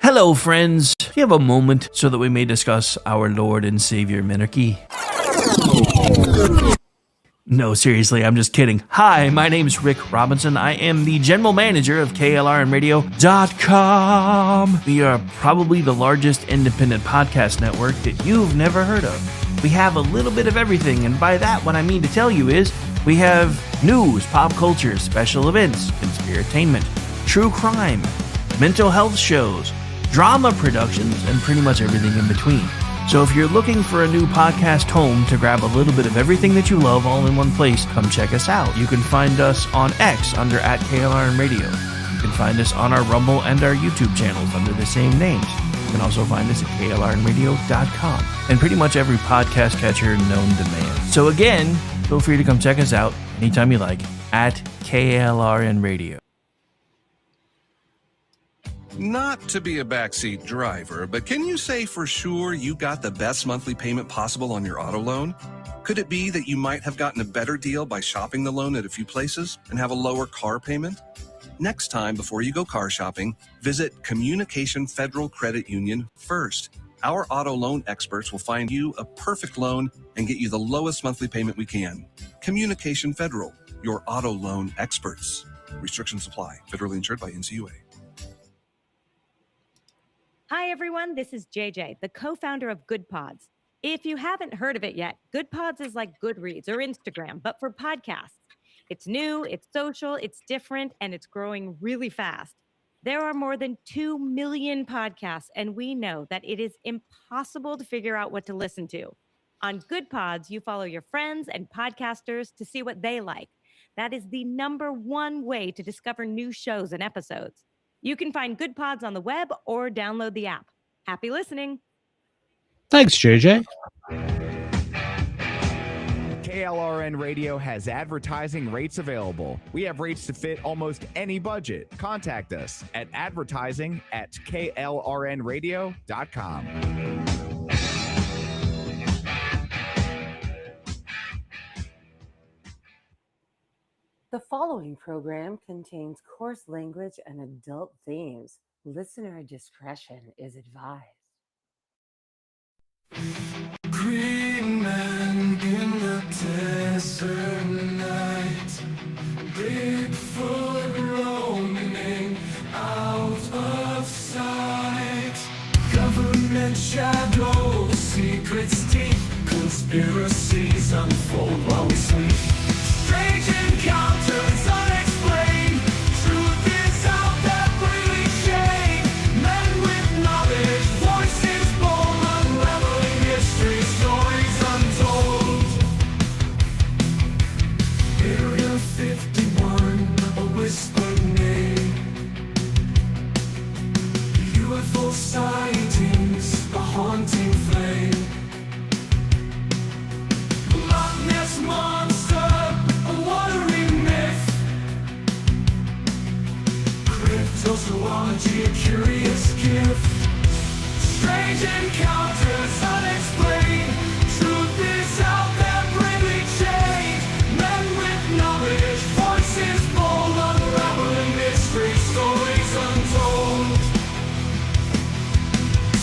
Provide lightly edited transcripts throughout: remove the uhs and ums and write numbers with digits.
Hello, friends. Do you have a moment so that we may discuss our Lord and Savior Minarchy? No, seriously, I'm just kidding. Hi, my name's Rick Robinson. I am the general manager of KLRNradio.com. We are probably the largest independent podcast network that you've never heard of. We have a little bit of everything, and by that, what I mean to tell you is we have news, pop culture, special events, conspiratainment, true crime, mental health shows, drama productions, and pretty much everything in between. So if you're looking for a new podcast home to grab a little bit of everything that you love all in one place, come check us out. You can find us on X under @KLRNradio. You can find us on our Rumble and our YouTube channels under the same names. You can also find us at KLRNradio.com and pretty much every podcast catcher known to man. So again, feel free to come check us out anytime you like at KLRNradio. Not to be a backseat driver, but can you say for sure you got the best monthly payment possible on your auto loan? Could it be that you might have gotten a better deal by shopping the loan at a few places and have a lower car payment? Next time, before you go car shopping, visit Communication Federal Credit Union first. Our auto loan experts will find you a perfect loan and get you the lowest monthly payment we can. Communication Federal, your auto loan experts. Restrictions apply. Federally insured by NCUA. Hi, everyone. This is JJ, the co-founder of Good Pods. If you haven't heard of it yet, Good Pods is like Goodreads or Instagram, but for podcasts. It's new, it's social, it's different, and it's growing really fast. There are more than 2 million podcasts, and we know that it is impossible to figure out what to listen to. On Good Pods, you follow your friends and podcasters to see what they like. That is the #1 way to discover new shows and episodes. You can find Good Pods on the web or download the app. Happy listening. Thanks, JJ. KLRN Radio has advertising rates available. We have rates to fit almost any budget. Contact us at advertising@klrnradio.com. The following program contains coarse language and adult themes. Listener discretion is advised. Green man in the desert night, Bigfoot roaming out of sight. Government shadows, secrets deep, conspiracies unfold while we sleep. Strange encounters unexplained, truth is out that really shade. Men with knowledge, voices bold, unraveling history, stories untold. Area 51, a whispered name. UFO sightings, a haunting flame. Loch Ness monster, a watery myth. Cryptozoology, a curious gift. Strange encounters unexplained. Truth is out there, bravely changed. Men with knowledge, voices bold, unraveling mystery, stories untold.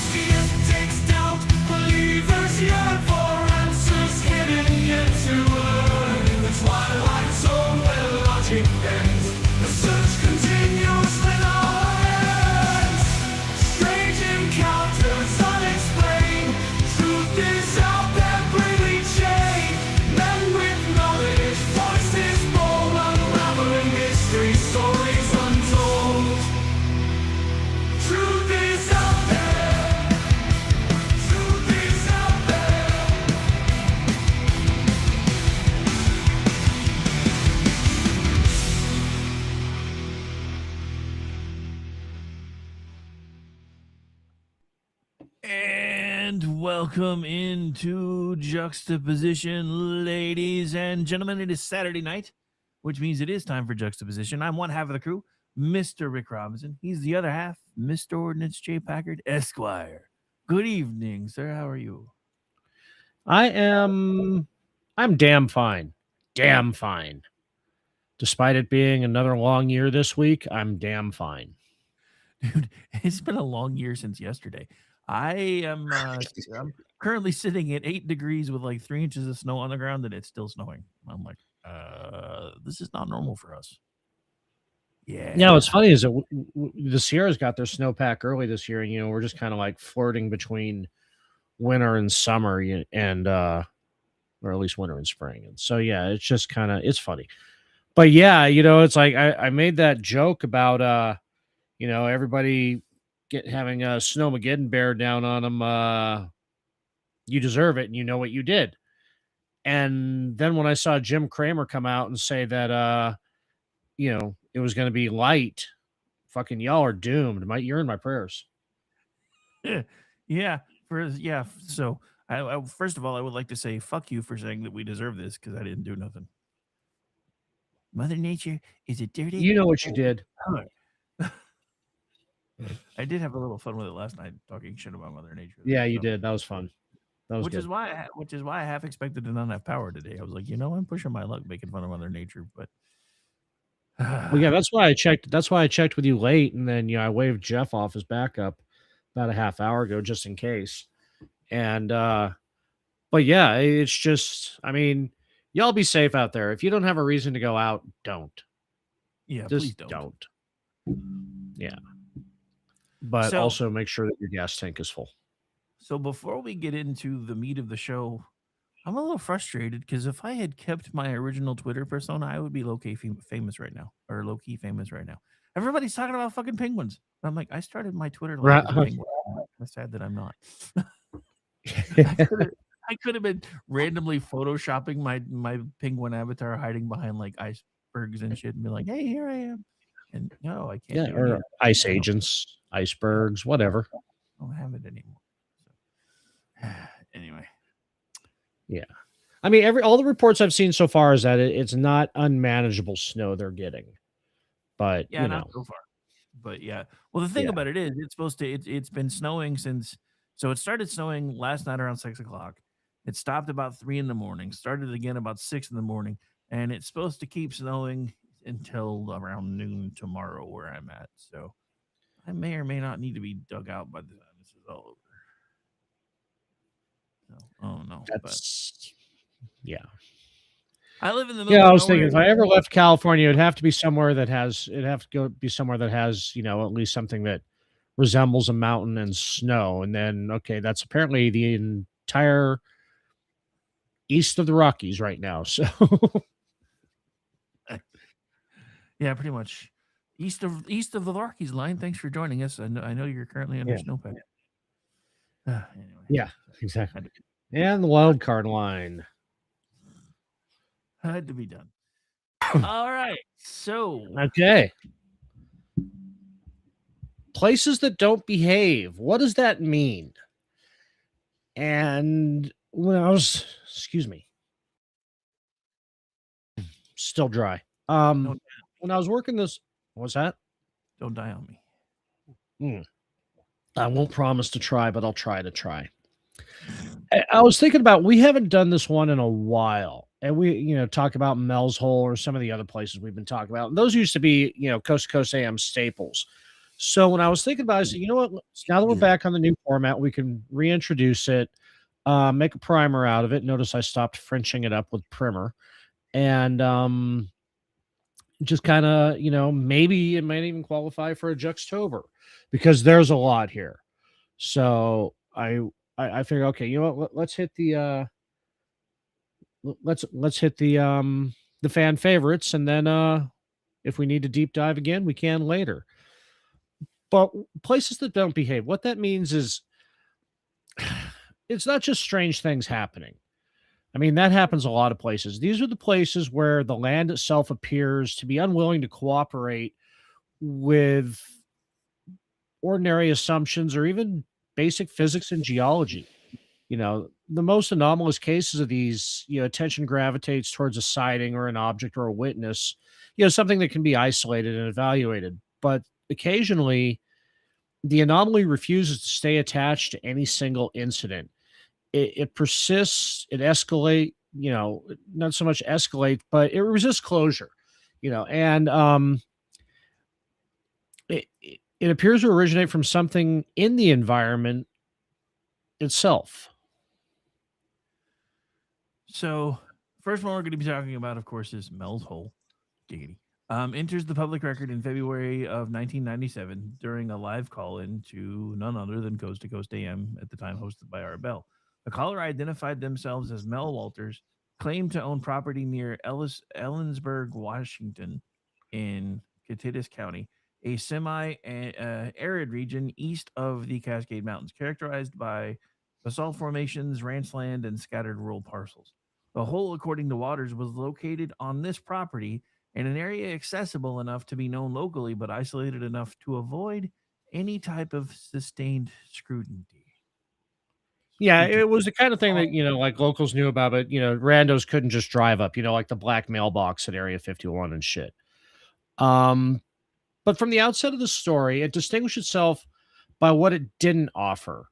Skeptics doubt, believers yearn for answers hidden yet to learn. In the twilight zone where logic ends, the search continues with our hands. Strange encounters unexplained. Truth is out there, bravely chained. Men with knowledge, voices bold, unraveling mystery, stories untold. Truth is out there. Truth is out there. And welcome into Juxtaposition, ladies and gentlemen. It is Saturday night, which means it is time for Juxtaposition. I'm one half of the crew, Mr. Rick Robinson. He's the other half, Mr. Ordnance J. Packard, Esquire. Good evening, sir. How are you? I'm damn fine. Damn fine. Despite it being another long year this week, I'm damn fine. Dude, it's been a long year since yesterday. I am I'm currently sitting at 8 degrees with like 3 inches of snow on the ground, and it's still snowing. I'm like, this is not normal for us. Yeah, what's Yeah. funny is that the Sierras got their snowpack early this year, and we're just kind of like flirting between winter and summer, and or at least winter and spring. And so yeah, it's just kind of it's funny. But yeah, it's like I made that joke about everybody having a snowmageddon bear down on them. You deserve it, and you know what you did. And then when I saw Jim Cramer come out and say that it was going to be light, fucking y'all are doomed. You're in my prayers. Yeah. So I first of all, I would like to say fuck you for saying that we deserve this because I didn't do nothing. Mother Nature is a dirty. You know what you did. I did have a little fun with it last night, talking shit about Mother Nature. Yeah, you did. That was fun. That was which good. is why I half expected to not have power today. I was like, I'm pushing my luck making fun of Mother Nature, but well, yeah, that's why I checked. That's why I checked with you late, and then I waved Jeff off his backup about a half hour ago just in case. And but yeah, it's just, I mean, y'all be safe out there. If you don't have a reason to go out, don't. Yeah, Just please don't. Yeah. But So- also make sure that your gas tank is full. So before we get into the meat of the show, I'm a little frustrated because if I had kept my original Twitter persona, I would be low-key famous right now, or low-key famous right now. Everybody's talking about fucking penguins. I'm like, I started my Twitter life as a penguin. I'm sad that I'm not. I could have been randomly photoshopping my penguin avatar hiding behind like icebergs and shit and be like, hey, here I am. And no, I can't. Yeah, do any of or that. ice agents, icebergs, whatever. I don't have it anymore. So, anyway. Yeah. I mean, all the reports I've seen so far is that it's not unmanageable snow they're getting. But Yeah, not so far. But yeah. Well, the thing about it is it's been snowing since, so it started snowing last night around 6:00. It stopped about 3 a.m, started again about 6 a.m, and it's supposed to keep snowing until around noon tomorrow where I'm at. So I may or may not need to be dug out by the time this is all over. So, oh no. Yeah. I live in the middle Yeah, of I was thinking nowhere. if I ever left California, it'd have to be somewhere that has at least something that resembles a mountain and snow. And then that's apparently the entire east of the Rockies right now. So yeah, pretty much east of the Rockies line. Thanks for joining us. I know you're currently under snowpack. Anyway. Yeah, exactly. And the wild card line had to be done. All right. So okay. Places that don't behave. What does that mean? And when I was, excuse me, still dry. When I was working this, what's that? Don't die on me. I won't promise to try, but I'll try to try. I was thinking about, we haven't done this one in a while. And we, talk about Mel's Hole or some of the other places we've been talking about. And those used to be, Coast to Coast AM staples. So when I was thinking about it, I said, you know what? Now that we're back on the new format, we can reintroduce it, make a primer out of it. Notice I stopped Frenching it up with primer. And just kind of, maybe it might even qualify for a Juxtober because there's a lot here. So I figure, okay, you know what? Let's hit the let's hit the fan favorites, and then if we need to deep dive again, we can later. But places that don't behave, what that means is it's not just strange things happening. I mean, that happens a lot of places. These are the places where the land itself appears to be unwilling to cooperate with ordinary assumptions or even basic physics and geology. The most anomalous cases of these, attention gravitates towards a sighting or an object or a witness, something that can be isolated and evaluated. But occasionally, the anomaly refuses to stay attached to any single incident. It persists, it escalates, not so much escalate, but it resists closure, and It appears to originate from something in the environment itself. So, first one we're going to be talking about, of course, is Mel's Hole. Giggity. Enters the public record in February of 1997 during a live call-in to none other than Coast to Coast AM, at the time hosted by Art Bell. The caller identified themselves as Mel Walters, claimed to own property near Ellensburg, Washington, in Cottitas County, a semi-arid region east of the Cascade Mountains, characterized by basalt formations, ranch land, and scattered rural parcels. The hole, according to Waters, was located on this property in an area accessible enough to be known locally, but isolated enough to avoid any type of sustained scrutiny. Yeah, it was the kind of thing that, like locals knew about, but, randos couldn't just drive up, like the black mailbox at Area 51 and shit. But from the outset of the story, it distinguished itself by what it didn't offer.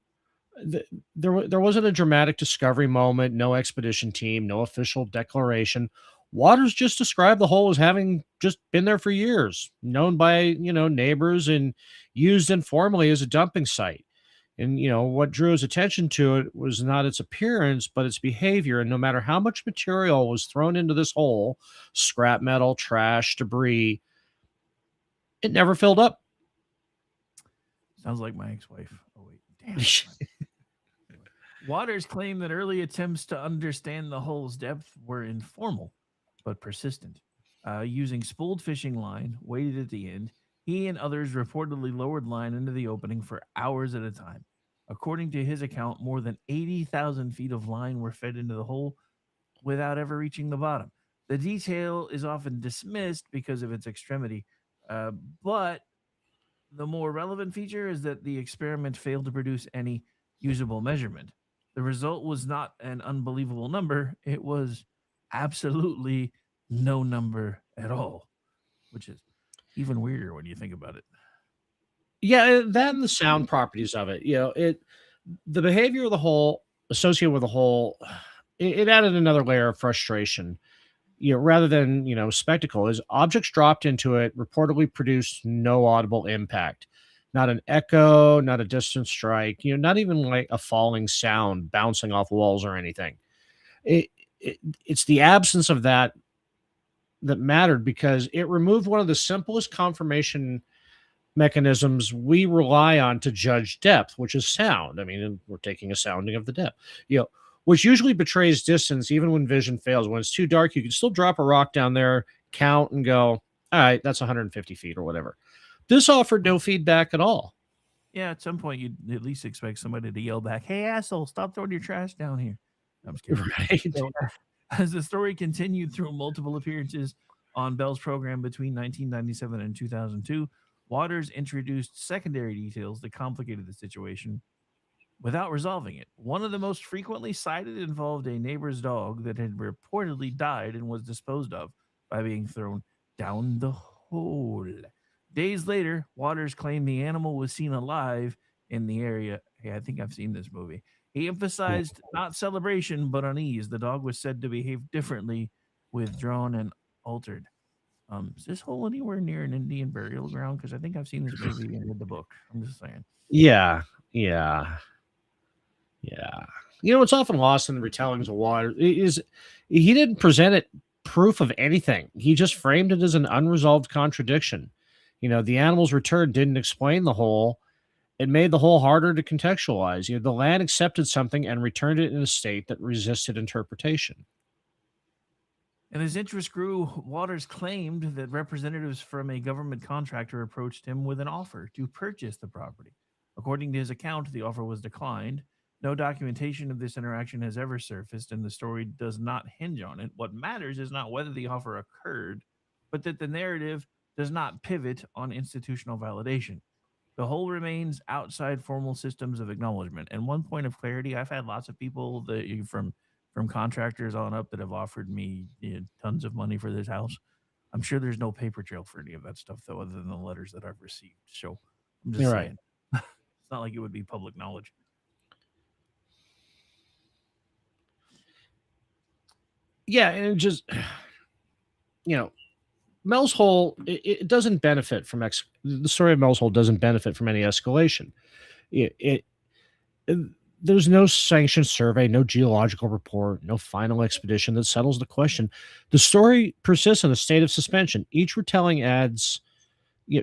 There wasn't a dramatic discovery moment, no expedition team, no official declaration. Waters just described the hole as having just been there for years, known by, neighbors and used informally as a dumping site. And, what drew his attention to it was not its appearance, but its behavior. And no matter how much material was thrown into this hole, scrap metal, trash, debris, it never filled up. Sounds like my ex-wife. Oh, wait. Damn. Waters claimed that early attempts to understand the hole's depth were informal, but persistent. Using spooled fishing line, weighted at the end, he and others reportedly lowered line into the opening for hours at a time. According to his account, more than 80,000 feet of line were fed into the hole without ever reaching the bottom. The detail is often dismissed because of its extremity, but the more relevant feature is that the experiment failed to produce any usable measurement. The result was not an unbelievable number. It was absolutely no number at all, which is even weirder when you think about it. Yeah, that and the sound properties of it. The behavior of the hole associated with the hole, it added another layer of frustration. Rather than spectacle, is objects dropped into it reportedly produced no audible impact, not an echo, not a distant strike, not even like a falling sound bouncing off walls or anything. It's the absence of that mattered, because it removed one of the simplest confirmation mechanisms we rely on to judge depth, which is sound. I mean, we're taking a sounding of the depth, which usually betrays distance even when vision fails. When it's too dark, you can still drop a rock down there, count, and go, all right, that's 150 feet or whatever. This offered no feedback at all. Yeah, at some point, you'd at least expect somebody to yell back, "Hey, asshole, stop throwing your trash down here." I'm just kidding. Right. So, as the story continued through multiple appearances on Bell's program between 1997 and 2002, Waters introduced secondary details that complicated the situation without resolving it. One of the most frequently cited involved a neighbor's dog that had reportedly died and was disposed of by being thrown down the hole. Days later, Waters claimed the animal was seen alive in the area. Hey, I think I've seen this movie. He emphasized not celebration, but unease. The dog was said to behave differently, withdrawn, and altered. Is this hole anywhere near an Indian burial ground? Because I think I've seen this movie and read the book. I'm just saying. Yeah. What's often lost in the retellings of Waters is he didn't present it proof of anything. He just framed it as an unresolved contradiction. The animal's return didn't explain the hole. It made the hole harder to contextualize. The land accepted something and returned it in a state that resisted interpretation. And as interest grew, Waters claimed that representatives from a government contractor approached him with an offer to purchase the property. According to his account, the offer was declined. No documentation of this interaction has ever surfaced, and the story does not hinge on it. What matters is not whether the offer occurred, but that the narrative does not pivot on institutional validation. The whole remains outside formal systems of acknowledgement. And one point of clarity, I've had lots of people that from contractors on up that have offered me tons of money for this house. I'm sure there's no paper trail for any of that stuff, though, other than the letters that I've received. So I'm just saying. Right. It's not like it would be public knowledge. Yeah, and Mel's Hole, it doesn't benefit from the story of Mel's Hole doesn't benefit from any escalation. It there's no sanctioned survey, no geological report, no final expedition that settles the question. The story persists in a state of suspension. Each retelling adds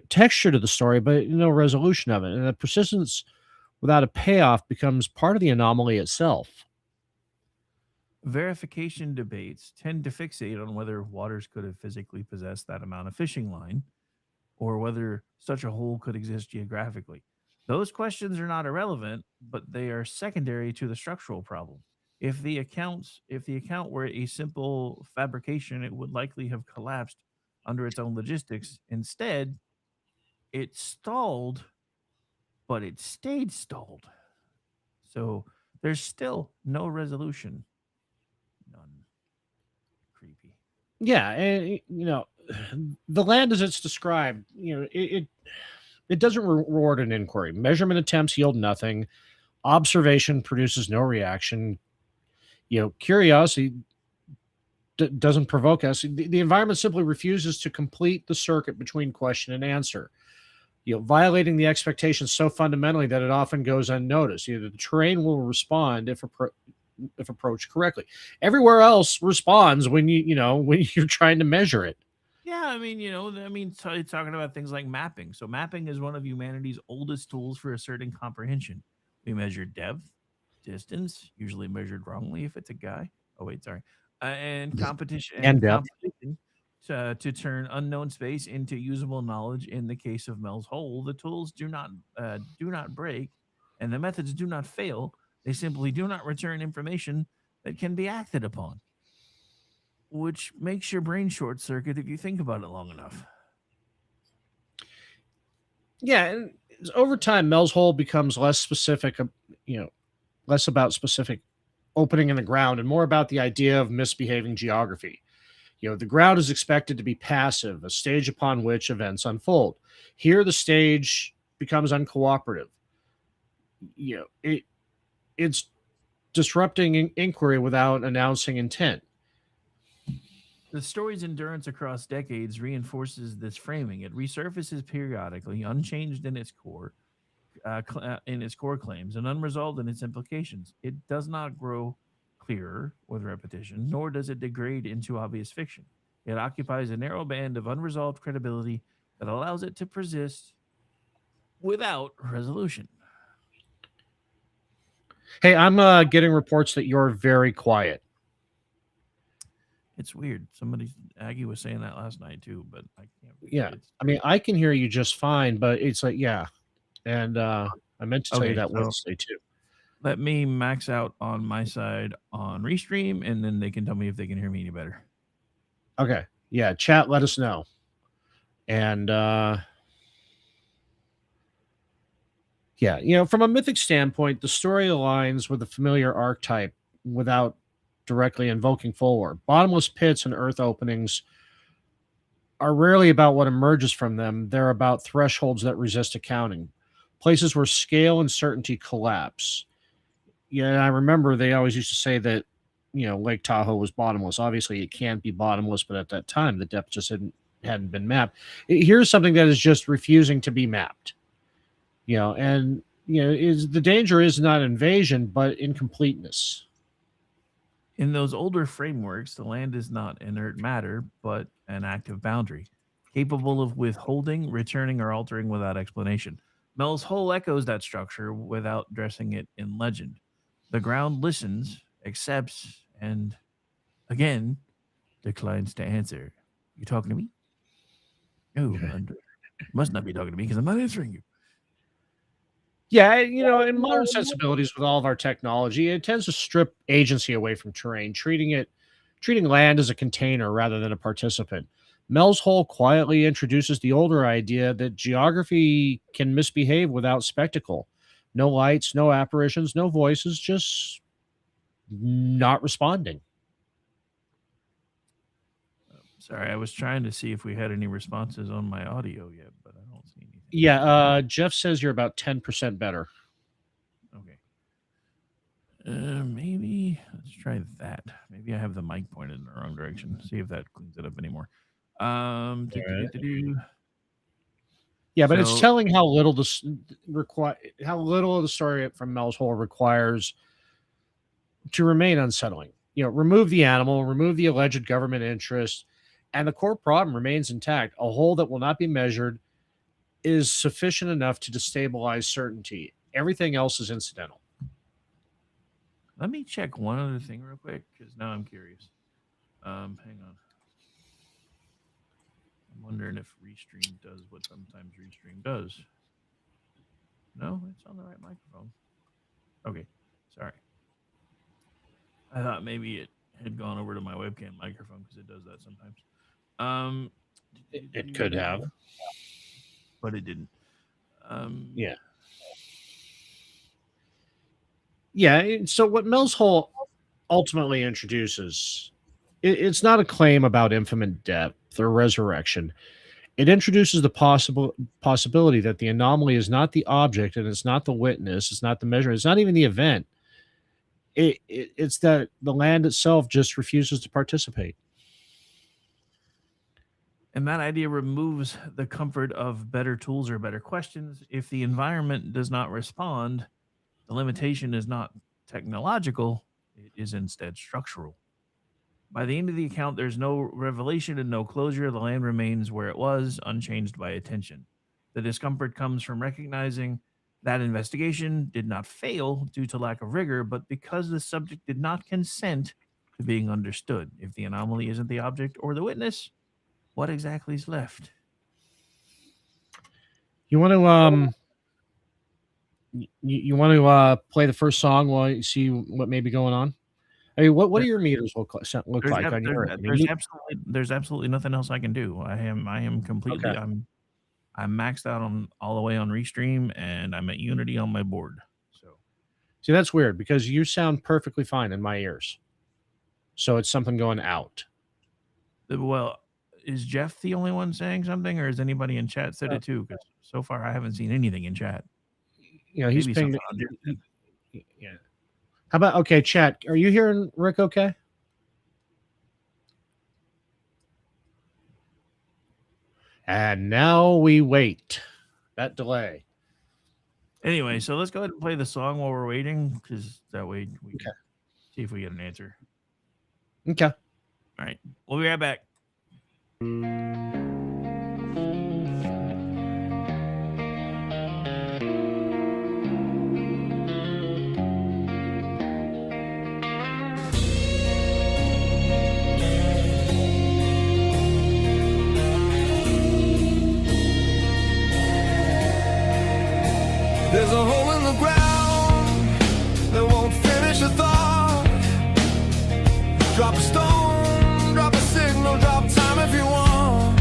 texture to the story, but no resolution of it. And the persistence without a payoff becomes part of the anomaly itself. Verification debates tend to fixate on whether Waters could have physically possessed that amount of fishing line or whether such a hole could exist geographically. Those questions are not irrelevant, but they are secondary to the structural problem. If the account were a simple fabrication, it would likely have collapsed under its own logistics. Instead, it stalled, but it stayed stalled. So there's still no resolution. None. Creepy. Yeah, and the land as it's described, it doesn't reward an inquiry. Measurement attempts yield nothing. Observation produces no reaction. Curiosity doesn't provoke us. The environment simply refuses to complete the circuit between question and answer. Violating the expectations so fundamentally that it often goes unnoticed. The terrain will respond if approached correctly. Everywhere else responds when when you're trying to measure it. Yeah, talking about things like mapping. So mapping is one of humanity's oldest tools for asserting comprehension. We measure depth, distance, usually measured wrongly if it's a guy. Oh wait, sorry. And competition And and depth. competition to turn unknown space into usable knowledge. In the case of Mel's Hole, the tools do not break, and the methods do not fail. They simply do not return information that can be acted upon, which makes your brain short circuit if you think about it long enough. Yeah, and over time, Mel's Hole becomes less specific, less about specific opening in the ground and more about the idea of misbehaving geography. The ground is expected to be passive, a stage upon which events unfold. Here, the stage becomes uncooperative. It's disrupting inquiry without announcing intent. The story's endurance across decades reinforces this framing. It resurfaces periodically, unchanged in its core claims, and unresolved in its implications. It does not grow clearer with repetition, nor does it degrade into obvious fiction. It occupies a narrow band of unresolved credibility that allows it to persist without resolution. Hey, I'm getting reports that you're very quiet. It's weird. Aggie was saying that last night too, but I can't. Yeah, I can hear you just fine, but it's like, yeah, and I meant to tell you Okay, that so Wednesday too. let me max out on my side on Restream, and then they can tell me if they can hear me any better. Okay, yeah, chat, let us know, and yeah, from a mythic standpoint, the story aligns with the familiar archetype without directly invoking folklore. Bottomless pits and earth openings are rarely about what emerges from them. They're about thresholds that resist accounting, places where scale and certainty collapse. Yeah, and I remember they always used to say that, Lake Tahoe was bottomless. Obviously, it can't be bottomless, but at that time, the depth just hadn't been mapped. Here's something that is just refusing to be mapped. And is the danger is not invasion, but incompleteness. In those older frameworks, the land is not inert matter, but an active boundary, capable of withholding, returning, or altering without explanation. Mel's Hole echoes that structure without dressing it in legend. The ground listens, accepts, and again declines to answer. You talking to me? No, must not be talking to me because I'm not answering you. Yeah, in modern sensibilities with all of our technology, it tends to strip agency away from terrain, treating land as a container rather than a participant. Mel's Hole quietly introduces the older idea that geography can misbehave without spectacle. No lights, no apparitions, no voices, just not responding. Sorry, I was trying to see if we had any responses on my audio yet, but I don't see anything. Yeah, Jeff says you're about 10% better. Okay. Maybe let's try that. Maybe I have the mic pointed in the wrong direction. See if that cleans it up anymore. Yeah, but it's So- telling how little how little of the story from Mel's Hole requires to remain unsettling. Remove the animal, remove the alleged government interest, and the core problem remains intact. A hole that will not be measured is sufficient enough to destabilize certainty. Everything else is incidental. Let me check one other thing real quick, because now I'm curious. Hang on. I'm wondering if Restream does what sometimes Restream does. No, it's on the right microphone. Okay, sorry. I thought maybe it had gone over to my webcam microphone because it does that sometimes. It could have, but it didn't. Yeah. Yeah. So what Mel's Hole ultimately introduces, it's not a claim about infinite depth or resurrection. It introduces the possibility that the anomaly is not the object, and it's not the witness, it's not the measurement, it's not even the event. It's that the land itself just refuses to participate. And that idea removes the comfort of better tools or better questions. If the environment does not respond, the limitation is not technological, it is instead structural. By the end of the account, there's no revelation and no closure. The land remains where it was, unchanged by attention. The discomfort comes from recognizing that investigation did not fail due to lack of rigor, but because the subject did not consent to being understood. If the anomaly isn't the object or the witness, what exactly is left? You want to you want to play the first song while you see what may be going on? I mean, what do your meters look like on your end? There's absolutely nothing else I can do. I am completely Okay. I'm maxed out on all the way on Restream, and I'm at Unity on my board. So See, that's weird because you sound perfectly fine in my ears. So it's something going out. well, is Jeff the only one saying something, or is anybody in chat said it too? Because so far I haven't seen anything in chat. He's Maybe pinged. something on your- Yeah. How about, okay, chat, are you hearing Rick okay? And now we wait. That delay. Anyway, so let's go ahead and play the song while we're waiting, because that way we can see if we get an answer. Okay. All right. We'll be right back. There's a hole in the ground that won't finish a thought. Drop a stone, drop a signal, drop time if you want.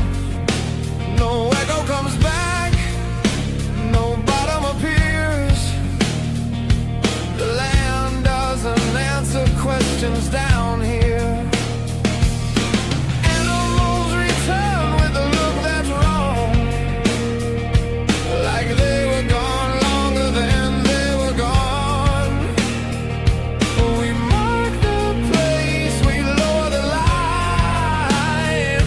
No echo comes back, no bottom appears. The land doesn't answer questions down here. Animals return with a look that's wrong, like they were gone longer than they were gone. We mark the place, we lower the line.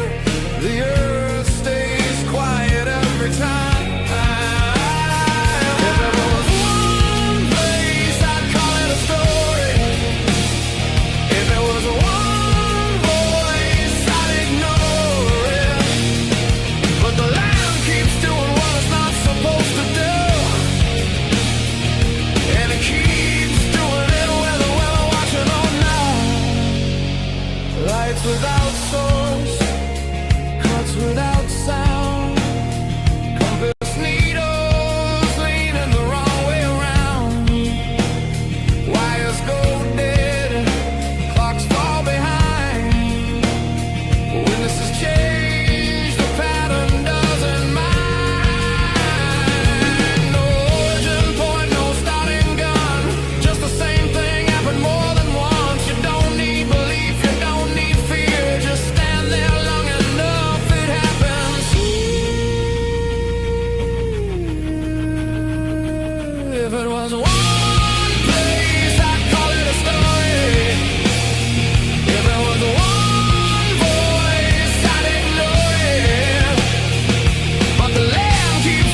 The earth stays quiet every time. If there was one place, I'd call it a story. If there was one voice, I'd ignore it. But the land keeps doing what it's not supposed to do. And it keeps doing it whether we're watching or not. Lights without source, cuts without sound. Compass needles leaning the wrong way around. Wires go dead, clocks fall behind. Witnesses change, the pattern doesn't mind. No origin point, no starting gun. Just the same thing happened more than once. You don't need belief, you don't need fear. Just stand there long enough, it happens. If it was one place, I'd call it a story. If there was one voice, I'd ignore it. But the land keeps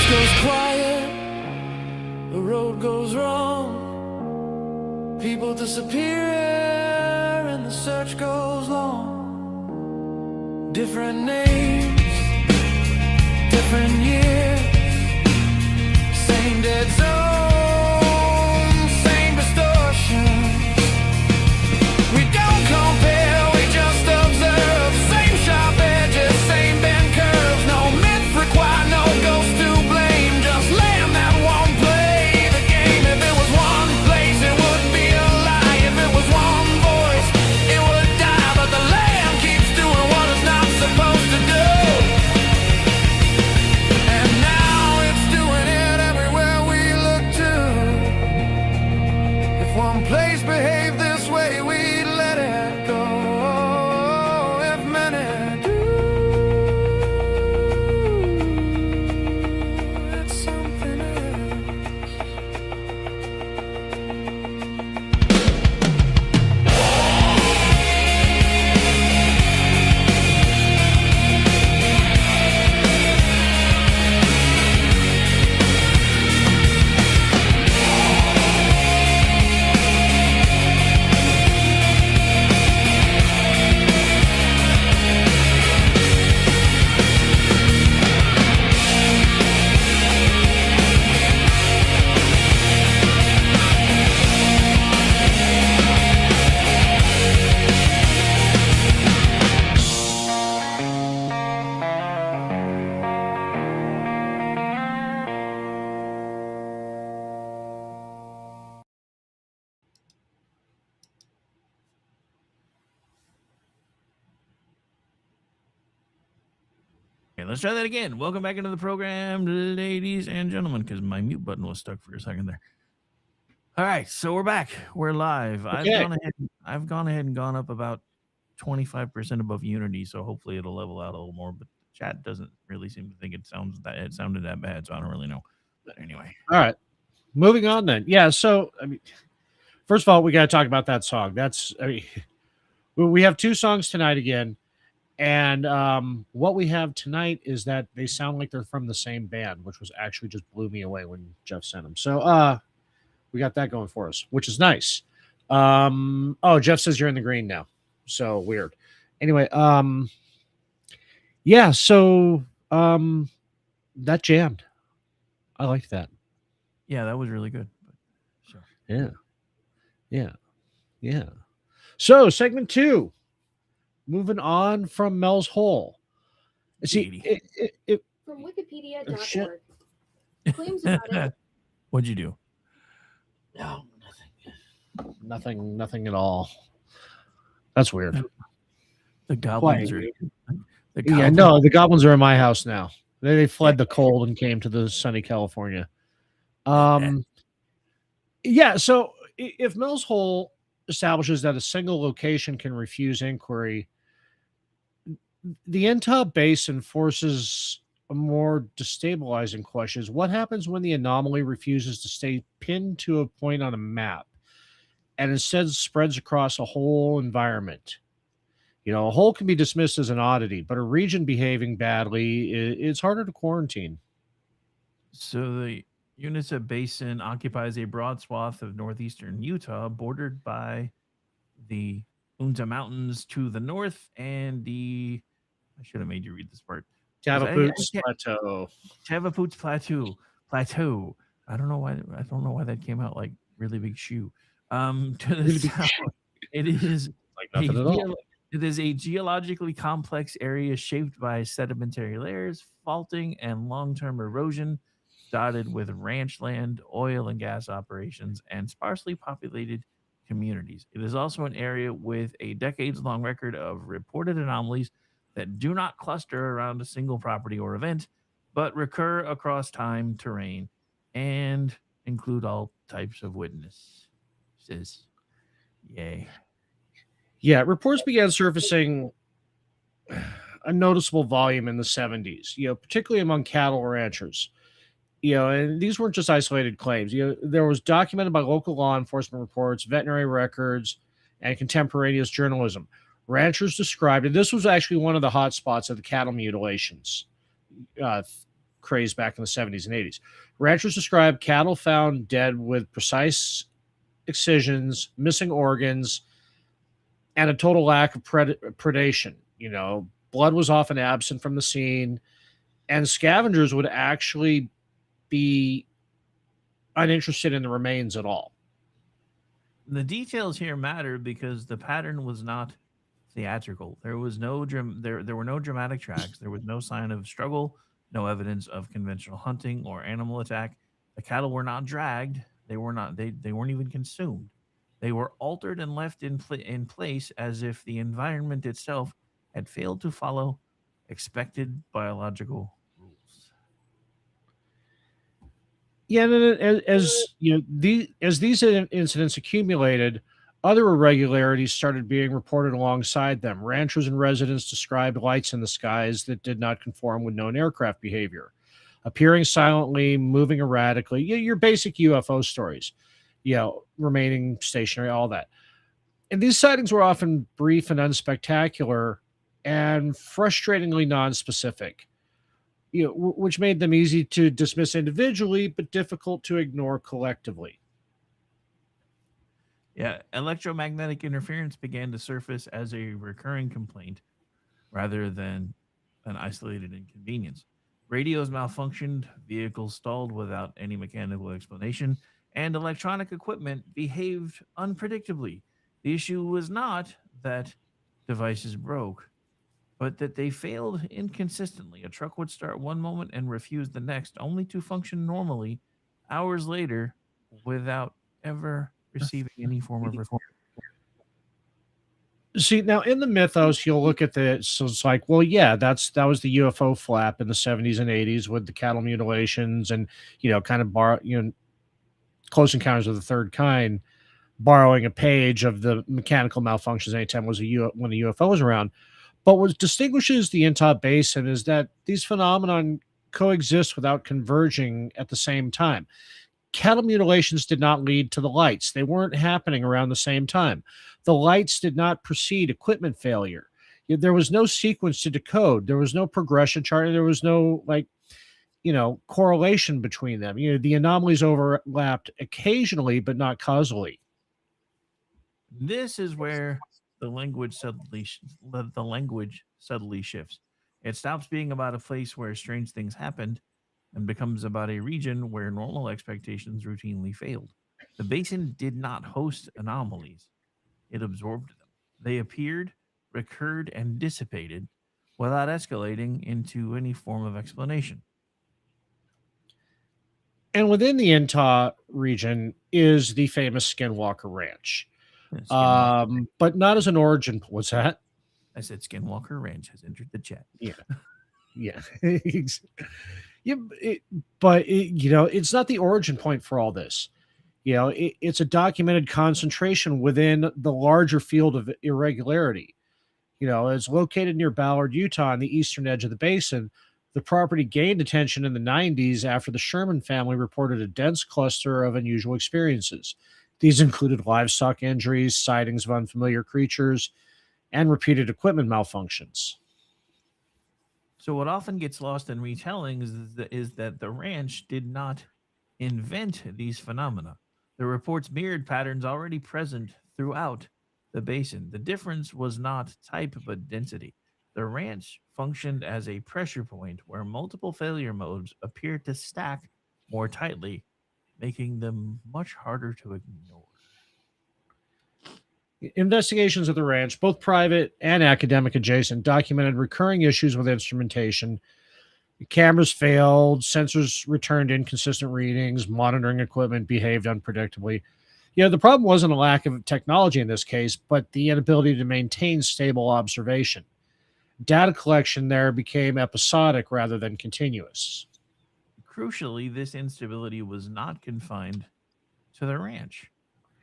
church goes quiet, the road goes wrong. People disappear and the search goes long. Different names, different years, same dead zone, same distortions. We don't compare, we just observe. Same sharp edges, same bent curves. No myth required, no ghost to blame. Just land that won't play the game. If it was one place, it would be a lie. If it was one voice, it would die. But the lamb keeps doing what it's not supposed to do. And now it's doing it everywhere we look to. If one place behaved this way, we'd let it go. If many do, it's something else. Okay, let's try that again. Welcome back into the program, ladies and gentlemen, because my mute button was stuck for a second there. All right, so we're back. We're live. Okay. I've gone ahead and gone up about 25% above Unity, so hopefully it'll level out a little more. But the chat doesn't really seem to think it sounded that bad, so I don't really know. But anyway, All right. Moving on then. Yeah. So, I mean, first of all, we got to talk about that song. We have two songs tonight again. And what we have tonight is that they sound like they're from the same band, which was actually just blew me away when Jeff sent them. So we got that going for us, which is nice. Oh, Jeff says you're in the green now. So weird. Anyway, yeah, so that jammed. I liked that. yeah, that was really good. So Yeah. So segment 2, moving on from Mel's Hole. See, From Oh, shit. wikipedia.org. Claims about it. what'd you do? no, nothing at all. That's weird. The goblins Quiet. are. The Yeah, goblins- no, the goblins are in my house now. They fled the cold and came to the sunny California. Yeah, so if Mills Hole establishes that a single location can refuse inquiry, the Entah Basin forces a more destabilizing question: is what happens when the anomaly refuses to stay pinned to a point on a map and instead spreads across a whole environment? You know, a hole can be dismissed as an oddity, but a region behaving badly, it's harder to quarantine. So the Uinta Basin occupies a broad swath of northeastern Utah, bordered by the Uinta Mountains to the north and the. I should have made you read this part. Tavapoots I- Plateau. Tavapoots Plateau. I don't know why that came out like really big shoe. To the Really big south, it is Like nothing at all. It is a geologically complex area shaped by sedimentary layers, faulting, and long-term erosion, dotted with ranch land, oil and gas operations, and sparsely populated communities. It is also an area with a decades-long record of reported anomalies that do not cluster around a single property or event, but recur across time, terrain, and include all types of witnesses. Yay. Yeah, reports began surfacing a noticeable volume in the 70s, particularly among cattle ranchers. And these weren't just isolated claims. There was documented by local law enforcement reports, veterinary records, and contemporaneous journalism. Ranchers described, and this was actually one of the hot spots of the cattle mutilations, craze back in the 70s and 80s. Ranchers described cattle found dead with precise excisions, missing organs, and a total lack of predation. Blood was often absent from the scene, and scavengers would actually be uninterested in the remains at all. The details here matter because the pattern was not theatrical. There was no there were no dramatic tracks. There was no sign of struggle, no evidence of conventional hunting or animal attack. The cattle were not dragged. They weren't even consumed. They were altered and left in place as if the environment itself had failed to follow expected biological rules. Yeah, and as these incidents accumulated, other irregularities started being reported alongside them. Ranchers and residents described lights in the skies that did not conform with known aircraft behavior, appearing silently, moving erratically. Your basic UFO stories, remaining stationary, all that. And these sightings were often brief and unspectacular, and frustratingly nonspecific. Which made them easy to dismiss individually, but difficult to ignore collectively. Yeah, electromagnetic interference began to surface as a recurring complaint rather than an isolated inconvenience. Radios malfunctioned, vehicles stalled without any mechanical explanation, and electronic equipment behaved unpredictably. The issue was not that devices broke, but that they failed inconsistently. A truck would start one moment and refuse the next, only to function normally hours later without ever receiving any form of response. See, now in the mythos, you'll look at this. So it's like, well, yeah, that was the UFO flap in the 70s and 80s with the cattle mutilations and, kind of Close Encounters of the Third Kind, borrowing a page of the mechanical malfunctions anytime when a UFO was around. But what distinguishes the Utah Basin is that these phenomenon coexist without converging at the same time. Cattle mutilations did not lead to the lights. They weren't happening around the same time. The lights did not precede equipment failure. There was no sequence to decode. There was no progression chart. There was no correlation between them. The anomalies overlapped occasionally, but not causally. This is where the language subtly shifts. It stops being about a place where strange things happened and becomes about a region where normal expectations routinely failed. The basin did not host anomalies. It absorbed them. They appeared, recurred, and dissipated without escalating into any form of explanation. And within the Utah region is the famous Skinwalker Ranch. But not as an origin. What's that? I said Skinwalker Ranch has entered the chat. Yeah. But it's not the origin point for all this. It's a documented concentration within the larger field of irregularity. It's located near Ballard, Utah, on the eastern edge of the basin. The property gained attention in the 90s after the Sherman family reported a dense cluster of unusual experiences. These included livestock injuries, sightings of unfamiliar creatures, and repeated equipment malfunctions. So what often gets lost in retellings is that the ranch did not invent these phenomena. The reports mirrored patterns already present throughout the basin. The difference was not type but density. The ranch functioned as a pressure point where multiple failure modes appeared to stack more tightly, making them much harder to ignore. Investigations of the ranch, both private and academic adjacent, documented recurring issues with instrumentation. Cameras failed, sensors returned inconsistent readings, monitoring equipment behaved unpredictably. The problem wasn't a lack of technology in this case, but the inability to maintain stable observation. Data collection there became episodic rather than continuous. Crucially, this instability was not confined to the ranch.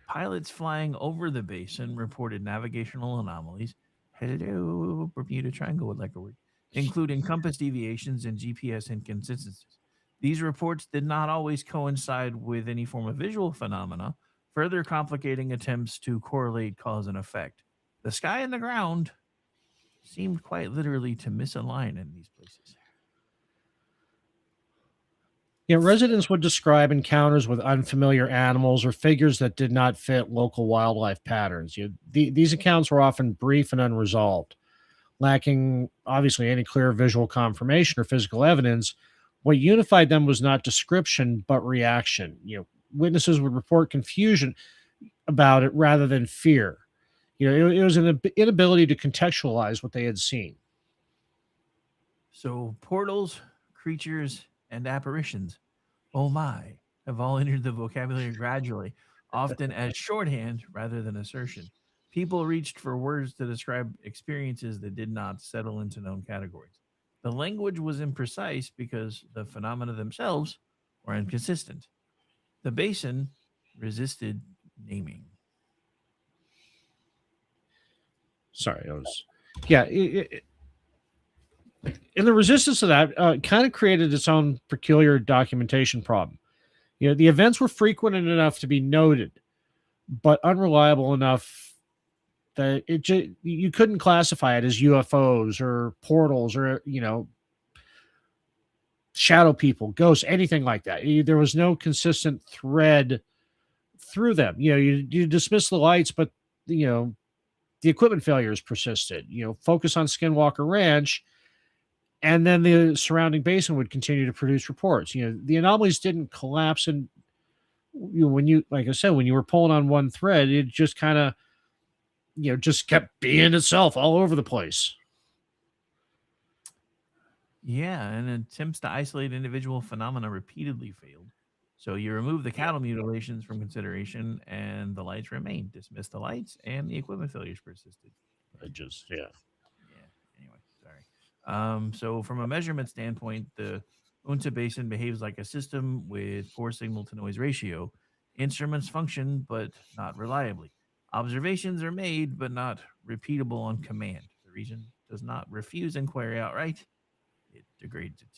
Pilots flying over the basin reported navigational anomalies. Hello, Bermuda Triangle would like a word. Including compass deviations and GPS inconsistencies. These reports did not always coincide with any form of visual phenomena, further complicating attempts to correlate cause and effect. The sky and the ground seemed quite literally to misalign in these places. Residents would describe encounters with unfamiliar animals or figures that did not fit local wildlife patterns. These accounts were often brief and unresolved, lacking obviously any clear visual confirmation or physical evidence. What unified them was not description but reaction. Witnesses would report confusion about it rather than fear. It was an inability to contextualize what they had seen. So portals, creatures, and apparitions, oh my, have all entered the vocabulary gradually, often as shorthand rather than assertion. People reached for words to describe experiences that did not settle into known categories. The language was imprecise because the phenomena themselves were inconsistent. The basin resisted naming. Sorry, yeah. And the resistance to that kind of created its own peculiar documentation problem. The events were frequent enough to be noted, but unreliable enough that you couldn't classify it as UFOs or portals or shadow people, ghosts, anything like that. There was no consistent thread through them. You dismiss the lights, but the equipment failures persisted. Focus on Skinwalker Ranch, and then the surrounding basin would continue to produce reports. The anomalies didn't collapse, and when you, like I said, when you were pulling on one thread, it just kind of, just kept being itself all over the place. Yeah, and attempts to isolate individual phenomena repeatedly failed. So you remove the cattle mutilations from consideration, and the lights remained. Dismiss the lights, and the equipment failures persisted. Yeah. Anyway, sorry. So from a measurement standpoint, the Unta Basin behaves like a system with poor signal to noise ratio. Instruments function, but not reliably. Observations are made, but not repeatable on command. The region does not refuse inquiry outright. It degrades it.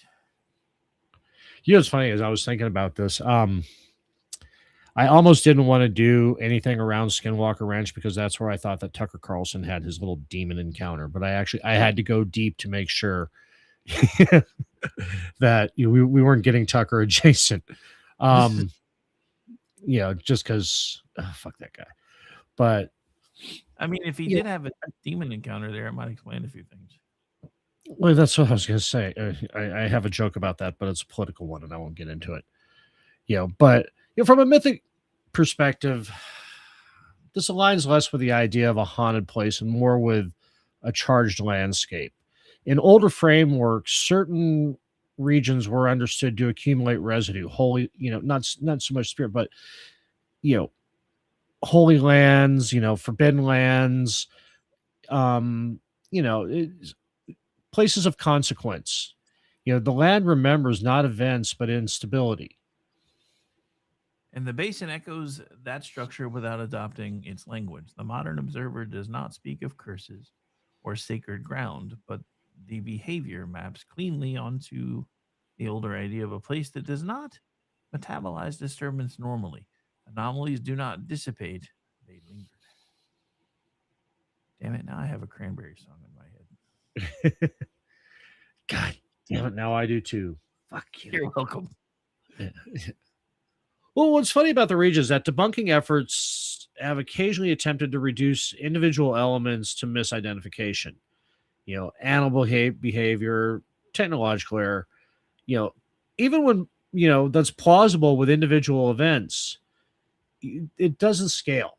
What's funny is I was thinking about this. I almost didn't want to do anything around Skinwalker Ranch because that's where I thought that Tucker Carlson had his little demon encounter. But I had to go deep to make sure that we weren't getting Tucker adjacent. Just because fuck that guy. But I mean, if he did have a demon encounter there, it might explain a few things. Well, that's what I was going to say. I have a joke about that, but it's a political one, and I won't get into it. But from a mythic perspective, this aligns less with the idea of a haunted place and more with a charged landscape. In older frameworks, certain regions were understood to accumulate residue, holy, not so much spirit, but holy lands, forbidden lands, places of consequence. The land remembers not events, but instability. And the basin echoes that structure without adopting its language. The modern observer does not speak of curses or sacred ground, but the behavior maps cleanly onto the older idea of a place that does not metabolize disturbance normally. Anomalies do not dissipate, they linger. Damn it, now I have a Cranberry song in my head. God damn it, now I do too. Fuck you. You're welcome. Well, what's funny about the region is that debunking efforts have occasionally attempted to reduce individual elements to misidentification. Animal behavior, technological error. Even when, that's plausible with individual events, it doesn't scale.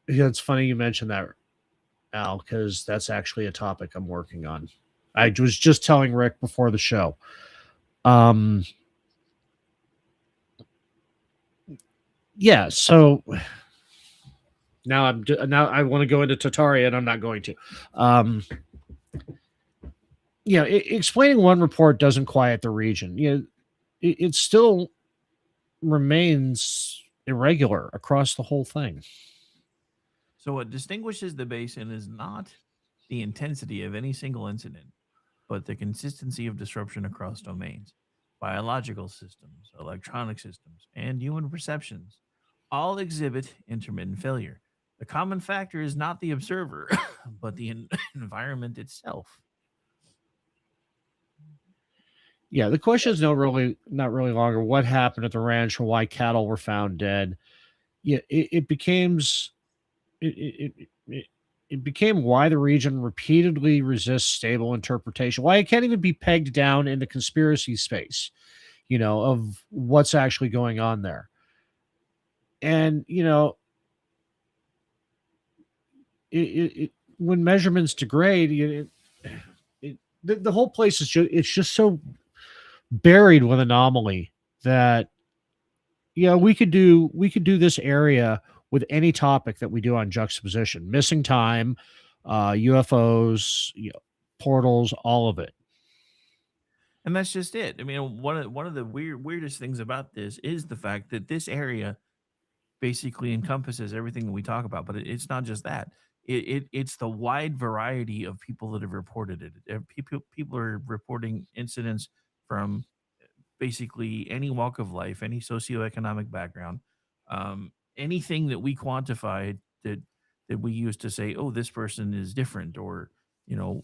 It's funny you mentioned that, Al, because that's actually a topic I'm working on. I was just telling Rick before the show. Yeah, so now I want to go into Tartaria, and I'm not going to. Explaining one report doesn't quiet the region. It still remains irregular across the whole thing. So what distinguishes the basin is not the intensity of any single incident, but the consistency of disruption across domains. Biological systems, electronic systems, and human perceptions all exhibit intermittent failure. The common factor is not the observer, but the environment itself. Yeah, the question is not really longer what happened at the ranch or why cattle were found dead. Yeah, it becomes it became why the region repeatedly resists stable interpretation. Why it can't even be pegged down in the conspiracy space, of what's actually going on there. And when measurements degrade, the whole place is just so buried with anomaly that we could do this area with any topic that we do on juxtaposition, missing time, UFOs, portals, all of it. And that's just it. I mean, one of the weirdest things about this is the fact that this area basically encompasses everything that we talk about. But it's not just that. It's the wide variety of people that have reported it. People are reporting incidents from basically any walk of life, any socioeconomic background, anything that we quantified that we use to say, oh, this person is different, or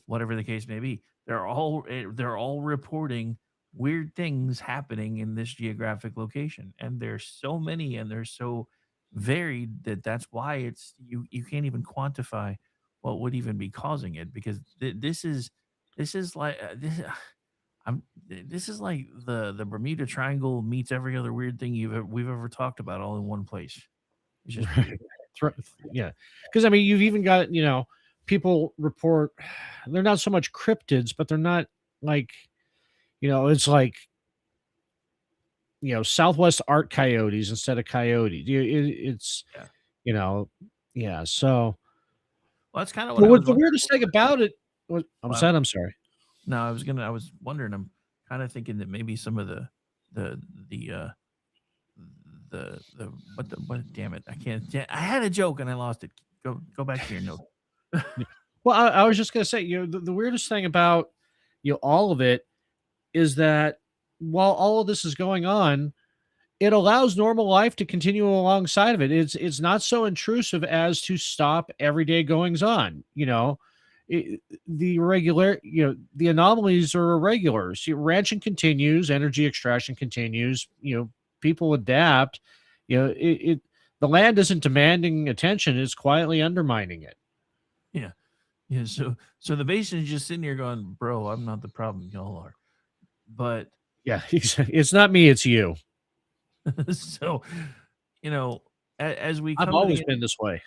whatever the case may be. They're all reporting weird things happening in this geographic location, and there's so many, and they're so varied that's why you can't even quantify what would even be causing it, because this is like this is like the Bermuda Triangle meets every other weird thing we've ever talked about all in one place. It's just Right. weird. Yeah, because I mean, you've even got people report they're not so much cryptids, but they're not like it's like Southwest art coyotes instead of coyotes. It's Yeah. you know, yeah. So, Well, that's kind of what but I was what the wondering. weirdest thing about it was, I'm Well, sad. I'm sorry. no, I was wondering. I'm kind of thinking that maybe some of the the uh what damn it, I can't. I had a joke and I lost it. Go back to your note. Yeah. Well, I was just gonna say, the weirdest thing about all of it is that while all of this is going on, it allows normal life to continue alongside of it. It's not so intrusive as to stop everyday goings on. The anomalies are irregular. See, ranching continues, energy extraction continues. People adapt. The land isn't demanding attention; it's quietly undermining it. Yeah, yeah. So the basin is just sitting here going, bro, I'm not the problem, y'all are. But Yeah, it's not me; it's you. so as we I've come to the always end, been this way.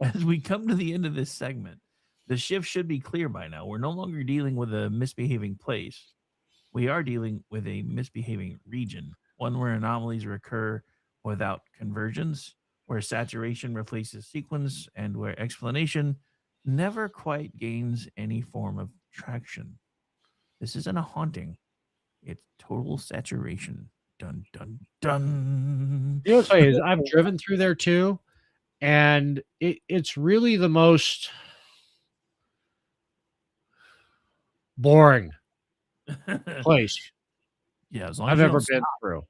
as we come to the end of this segment, the shift should be clear by now. We're no longer dealing with a misbehaving place. We are dealing with a misbehaving region, one where anomalies recur without convergence, where saturation replaces sequence, and where explanation never quite gains any form of traction. This isn't a haunting, it's total saturation. Dun, dun, dun. What's funny is I've driven through there too, and it's really the most boring place Yeah, as long I've as you ever don't been stop, through.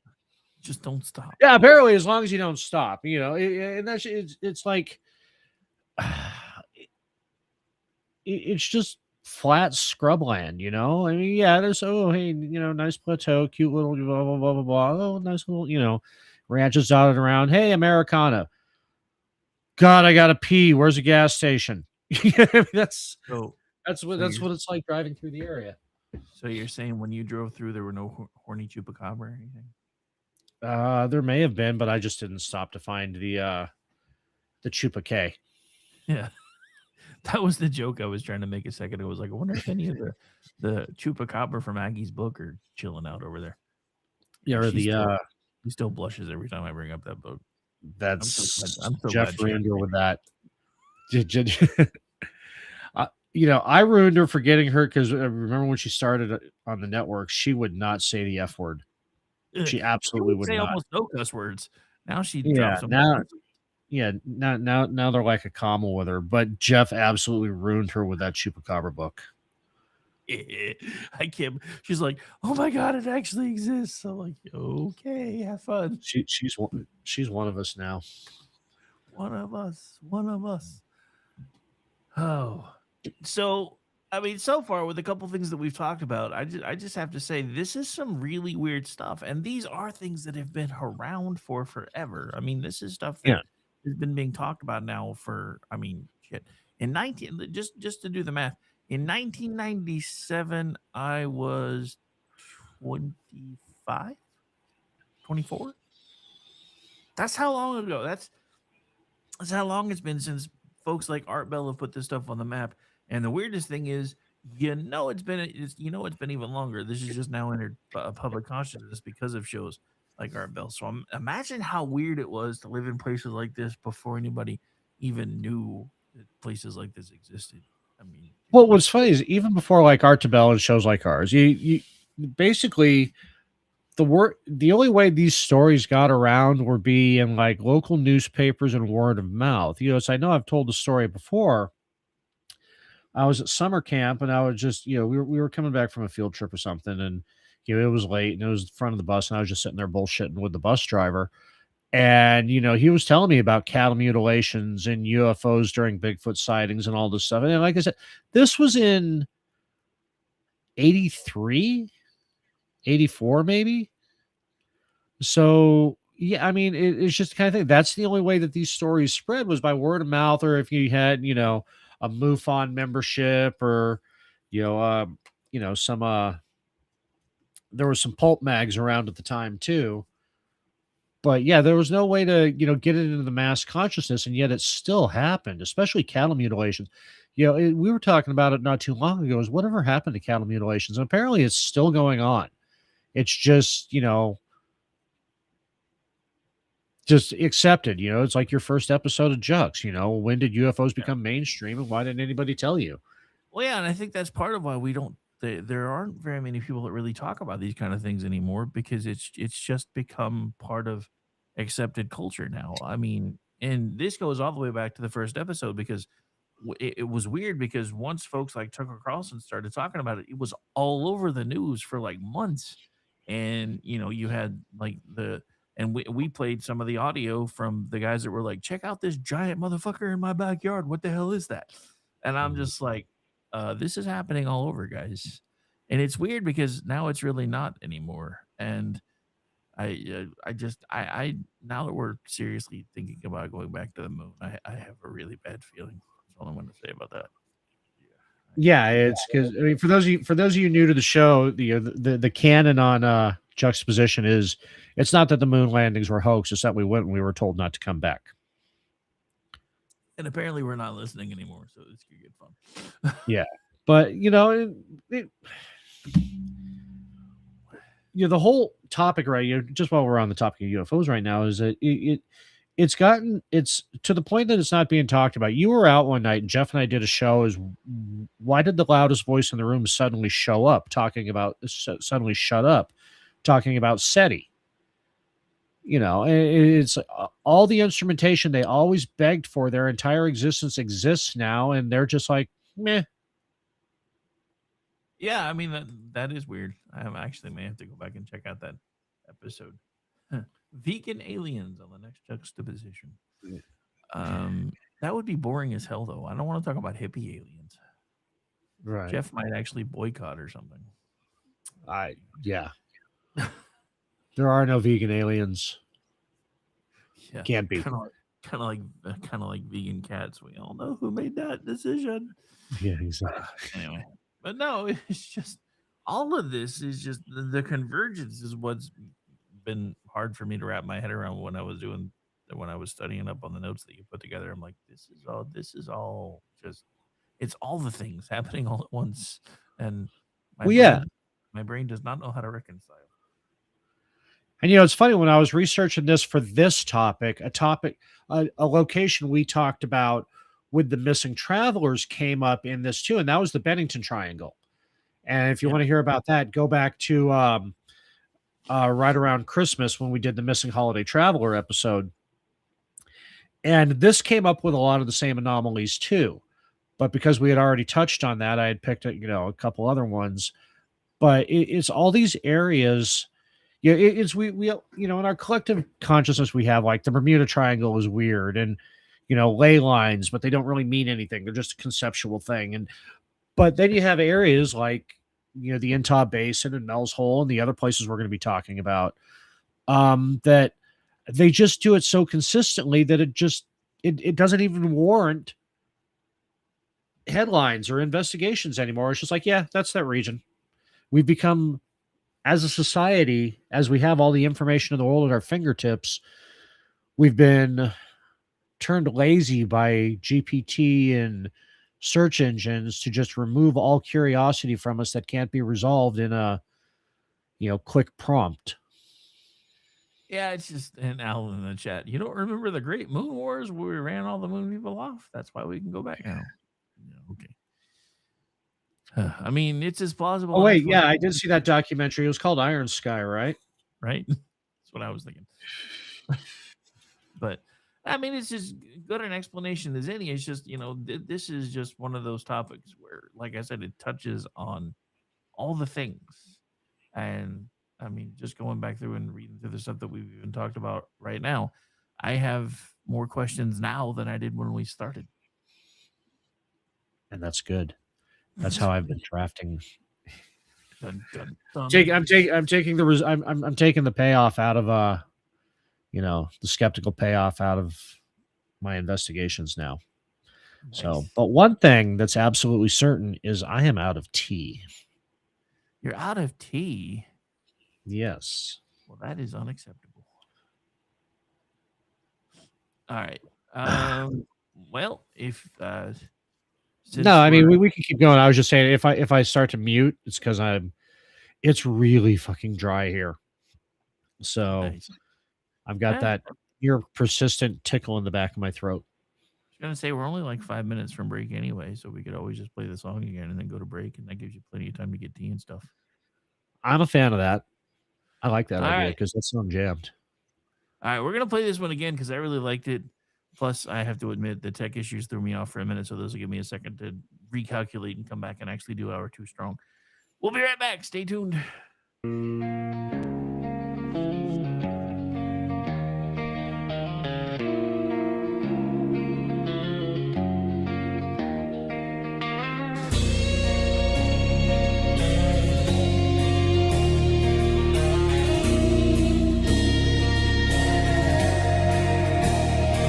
just don't stop. Yeah, apparently, as long as you don't stop, and it's like it's just flat scrubland. I mean, yeah, there's hey, nice plateau, cute little blah blah blah blah blah. Oh, nice little ranches dotted around. Hey, Americana. God, I gotta pee. Where's the gas station? I mean, that's So, that's what so that's you're what it's like driving through the area. so you're saying when you drove through, there were no horny chupacabra or anything? There may have been, but I just didn't stop to find the Chupa K. Yeah, that was the joke I was trying to make a second ago. I was like, I wonder if any of the chupacabra from Aggie's book are chilling out over there. Yeah, or She the still she still blushes every time I bring up that book. that's I'm so Jeff glad she ruined her with that. I ruined her for getting her because remember when she started on the network, she would not say the F word. She absolutely would say not. almost no cuss words. Now she Yeah, drops them. now they're like a comma with her. But Jeff absolutely ruined her with that Chupacabra book. I can't. She's like, oh my god, it actually exists. I'm like, okay, have fun. She's one of us now. One of us. Oh, so I mean, so far with a couple things that we've talked about, I just have to say this is some really weird stuff, and these are things that have been around for forever. I mean, this is stuff that Yeah. has been being talked about now for, I mean, shit. In 19 just to do the math, in 1997 I was 25, 24. That's how long ago. That's how long it's been since folks like Art Bell have put this stuff on the map. And the weirdest thing is, it's been even longer. This is just now entered public consciousness because of shows like Art Bell. So imagine how weird it was to live in places like this before anybody even knew that places like this existed. I mean, Well, what's funny is even before like Artebel and shows like ours, you basically the only way these stories got around were be in like local newspapers and word of mouth. So I know I've told the story before. I was at summer camp and I was just, we were coming back from a field trip or something, and it was late and it was the front of the bus, and I was just sitting there bullshitting with the bus driver. And he was telling me about cattle mutilations and UFOs during Bigfoot sightings and all this stuff. And like I said, this was in 83, 84, maybe. So yeah, I mean, it's just the kind of thing. That's the only way that these stories spread was by word of mouth, or if you had, a MUFON membership, or some there was some pulp mags around at the time too. But yeah, there was no way to, get it into the mass consciousness, and yet it still happened, especially cattle mutilations. We were talking about it not too long ago. Is whatever happened to cattle mutilations? And apparently, it's still going on. It's just accepted. It's like your first episode of Jux. When did UFOs become mainstream, and why didn't anybody tell you? well, yeah, and I think that's part of why we don't. There aren't very many people that really talk about these kind of things anymore because it's just become part of accepted culture now. I mean, and this goes all the way back to the first episode because it was weird because once folks like Tucker Carlson started talking about it, it was all over the news for like months, and you had like we played some of the audio from the guys that were like, check out this giant motherfucker in my backyard. What the hell is that? And I'm just like, this is happening all over, guys. And it's weird because now it's really not anymore. And I now that we're seriously thinking about going back to the moon, I have a really bad feeling. That's all I'm going to say about that. Yeah, it's because I mean, for those of you new to the show, the canon on Juxtaposition is it's not that the moon landings were hoax; it's that we went and we were told not to come back. And apparently, we're not listening anymore, so this could get fun. Yeah, but the whole topic, right? Just while we're on the topic of UFOs right now, is that it's to the point that it's not being talked about. You were out one night, and Jeff and I did a show. Is why did the loudest voice in the room suddenly shut up talking about SETI? It's all the instrumentation they always begged for. Their entire existence exists now, and they're just like, meh. Yeah, I mean that is weird. I actually may have to go back and check out that episode. Vegan aliens on the next Juxtaposition. That would be boring as hell, though. I don't want to talk about hippie aliens. Right. Jeff might actually boycott or something. Yeah. There are no vegan aliens. Yeah, Can't be. Kind of like vegan cats. We all know who made that decision. Yeah, exactly. Anyway, but no, it's just all of this is just the convergence is what's been hard for me to wrap my head around when I was studying up on the notes that you put together. I'm like, this is all just it's all the things happening all at once, and my brain does not know how to reconcile. And it's funny, when I was researching this for this topic, a location we talked about with the missing travelers came up in this too, and that was the Bennington Triangle. And if you want to hear about that, go back to right around Christmas when we did the Missing Holiday Traveler episode. And this came up with a lot of the same anomalies too. But because we had already touched on that, I had picked a couple other ones. But it's all these areas. Yeah, it's we in our collective consciousness we have like the Bermuda Triangle is weird, and ley lines, but they don't really mean anything. They're just a conceptual thing. And But then you have areas like, the Entah Basin and Mel's Hole and the other places we're going to be talking about, that they just do it so consistently that it doesn't even warrant headlines or investigations anymore. It's just like, yeah, that's that region. We've become, as a society, as we have all the information in the world at our fingertips, we've been turned lazy by GPT and search engines to just remove all curiosity from us that can't be resolved in a quick prompt. Yeah, it's just an owl in the chat. You don't remember the Great Moon Wars where we ran all the moon people off? That's why we can go back now. Yeah, okay. I mean, it's as plausible. Oh wait, yeah, I did see that documentary. It was called Iron Sky, right? Right? That's what I was thinking. But I mean, it's just good an explanation as any. It's just, this is just one of those topics where, like I said, it touches on all the things. And I mean, just going back through and reading through the stuff that we've even talked about right now, I have more questions now than I did when we started. And that's good. That's how I've been drafting. Dun, dun, dun. I'm taking the payoff out of the skeptical payoff out of my investigations now. Nice. So, but one thing that's absolutely certain is I am out of tea. You're out of tea. Yes. Well, that is unacceptable. All right. Well, if no, I mean we can keep going. I was just saying if I start to mute, it's because it's really fucking dry here. So nice. I've got that persistent tickle in the back of my throat. I was gonna say we're only like 5 minutes from break anyway, so we could always just play the song again and then go to break, and that gives you plenty of time to get tea and stuff. I'm a fan of that. I like that idea right. because that's so jammed. All right, we're gonna play this one again because I really liked it. Plus, I have to admit the tech issues threw me off for a minute, so this will give me a second to recalculate and come back and actually do Hour 2 Strong. We'll be right back. Stay tuned.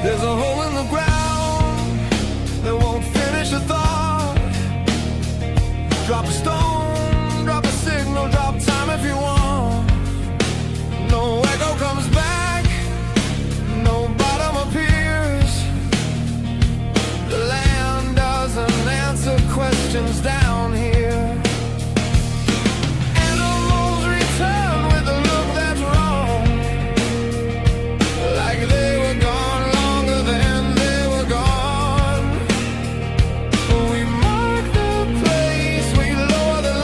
There's a hole in the ground that won't finish a thought. Drop a stone, drop a signal, drop time if you want. No echo comes back, no bottom appears. The land doesn't answer questions down here. Animals return with a look that's wrong, like they were gone longer than they were gone. We mark the place, we lower the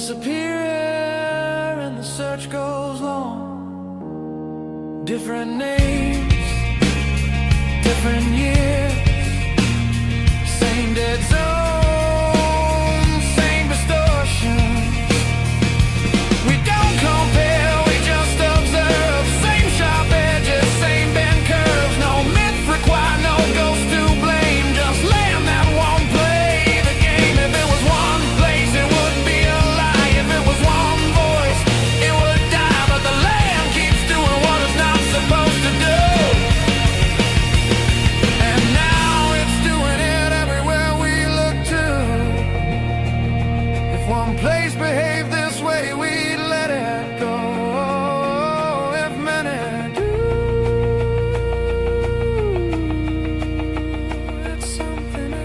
disappear and the search goes long. Different names, different years, same dead zone, same distortion. We don't compare, we just observe. Same sharp edges, same bent curves. No myth required, no ghost to blame. Just land that won't play the game. If it was one place, it would be a lie. If it was one voice, it would die. But the land keeps doing what it's not supposed to do. And now it's doing it everywhere we look to. If one place behaved this way, we'd let it go. If many do, it's something else.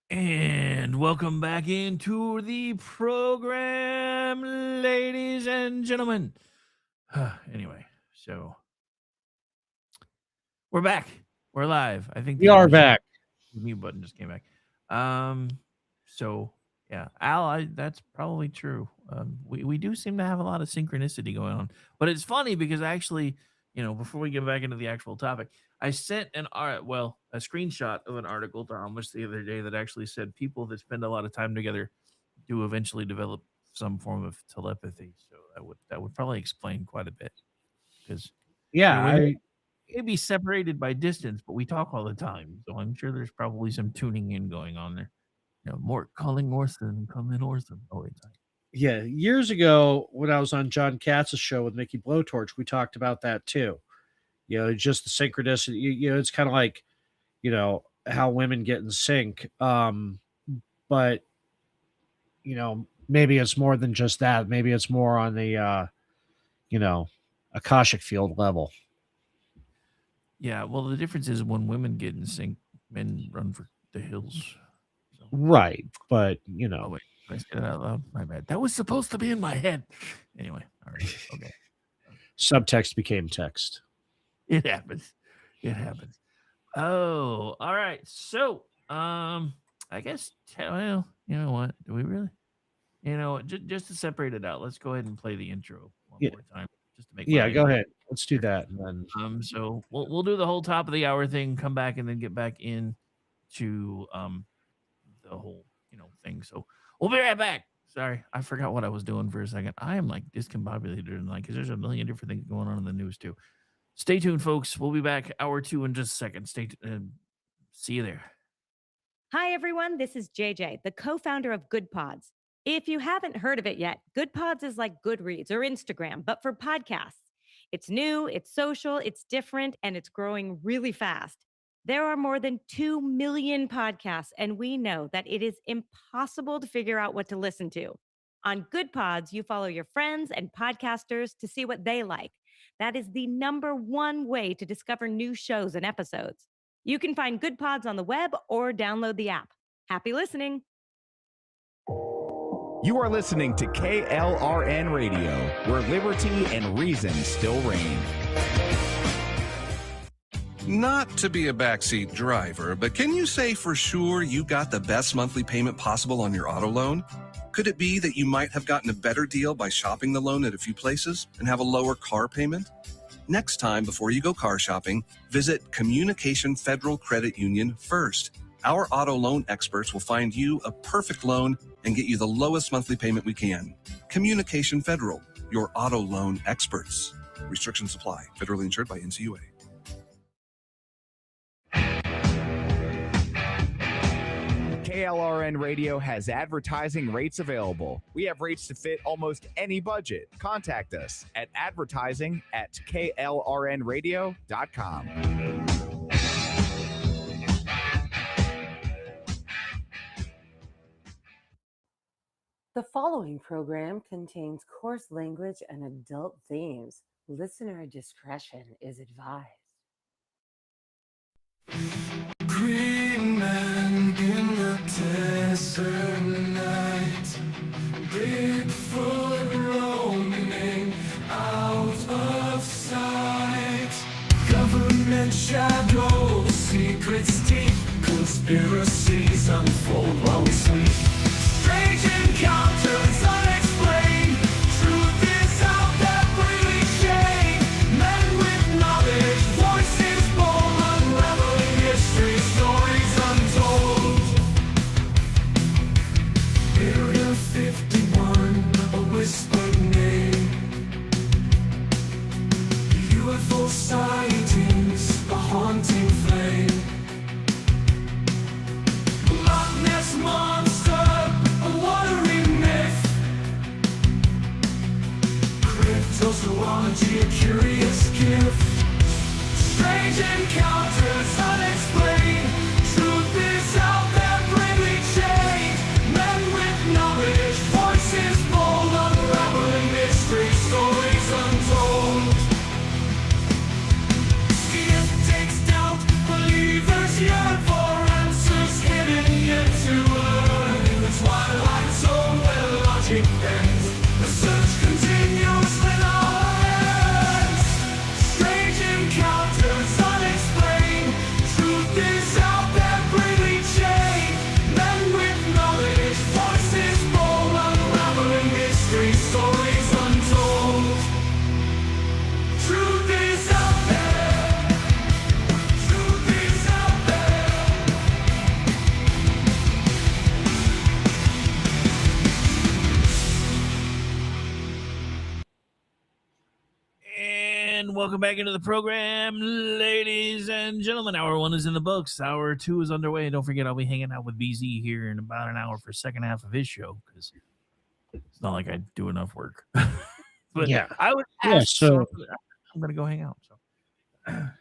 And welcome back into the program, ladies and gentlemen. Anyway, so we're back. We're live. I think We are back. The mute button just came back. So yeah, Al, that's probably true. We do seem to have a lot of synchronicity going on, but it's funny because actually, before we get back into the actual topic, I sent a screenshot of an article to Amish the other day that actually said people that spend a lot of time together do eventually develop some form of telepathy. So that would probably explain quite a bit, because Yeah, we may be separated by distance, but we talk all the time. So I'm sure there's probably some tuning in going on there. More calling Orson, coming Orson all the time. yeah. Years ago, when I was on John Katz's show with Mickey Blowtorch, we talked about that too. Just the synchronicity. It's kind of like, how women get in sync. But maybe it's more than just that. Maybe it's more on the Akashic field level. Yeah, well, the difference is when women get in sync, men run for the hills. So. Right, but Oh wait, did I say that out loud? My bad. That was supposed to be in my head. Anyway, all right, okay. Subtext became text. It happens. It happens. Oh, all right. So, I guess. Well, you know what? Do we really? Just to separate it out, let's go ahead and play the intro one more time, just to make. Yeah, go ahead. Let's do that, and then. So we'll do the whole top of the hour thing, come back, and then get back in to the whole thing. So we'll be right back. Sorry, I forgot what I was doing for a second. I am like discombobulated tonight because there's a million different things going on in the news too. Stay tuned, folks. We'll be back hour 2 in just a second. See you there. Hi, everyone. This is JJ, the co-founder of Good Pods. If you haven't heard of it yet, Good Pods is like Goodreads or Instagram, but for podcasts. It's new, it's social, it's different, and it's growing really fast. There are more than 2 million podcasts, and we know that it is impossible to figure out what to listen to. On Good Pods, you follow your friends and podcasters to see what they like. That is the #1 way to discover new shows and episodes. You can find Good Pods on the web or download the app. Happy listening. You are listening to KLRN Radio, where liberty and reason still reign. Not to be a backseat driver, but can you say for sure you got the best monthly payment possible on your auto loan? Could it be that you might have gotten a better deal by shopping the loan at a few places and have a lower car payment? Next time, before you go car shopping, visit Communication Federal Credit Union first. Our auto loan experts will find you a perfect loan and get you the lowest monthly payment we can. Communication Federal, your auto loan experts. Restrictions apply. Federally insured by NCUA. KLRN Radio has advertising rates available. We have rates to fit almost any budget. Contact us at advertising@klrnradio.com. The following program contains coarse language and adult themes. Listener discretion is advised. Green man in the desert night, Bigfoot roaming out of sight. Government shadows, secrets deep, conspiracies unfold while we sleep. Strange encounters unexplained, truth is out that really shame. Men with knowledge, voices bold, unraveling history, stories untold. Area 51, a whispered name. UFO sightings, a haunting flame. Loch Ness monster, a watery myth. Cryptozoology, a curious gift. Strange encounters unexplained. Truth is out there, bravely chained. Men with knowledge, voices bold, unraveling mystery, stories untold. Skeptics doubt, believers yearn for answers hidden yet to learn. In the twilight zone where logic ends, the search continues with all hands. Strange encounters unexplained. Truth is out there, bravely chained. Men with knowledge, voices bold, unraveling mystery, stories untold. Truth is out there. Truth is out there. And welcome back into the program, ladies and gentlemen. Hour 1 is in the books. Hour 2 is underway. Don't forget, I'll be hanging out with BZ here in about an hour for second half of his show, because it's not like I do enough work. But Yeah. I would Yeah, ask, so- I'm going to go hang out. So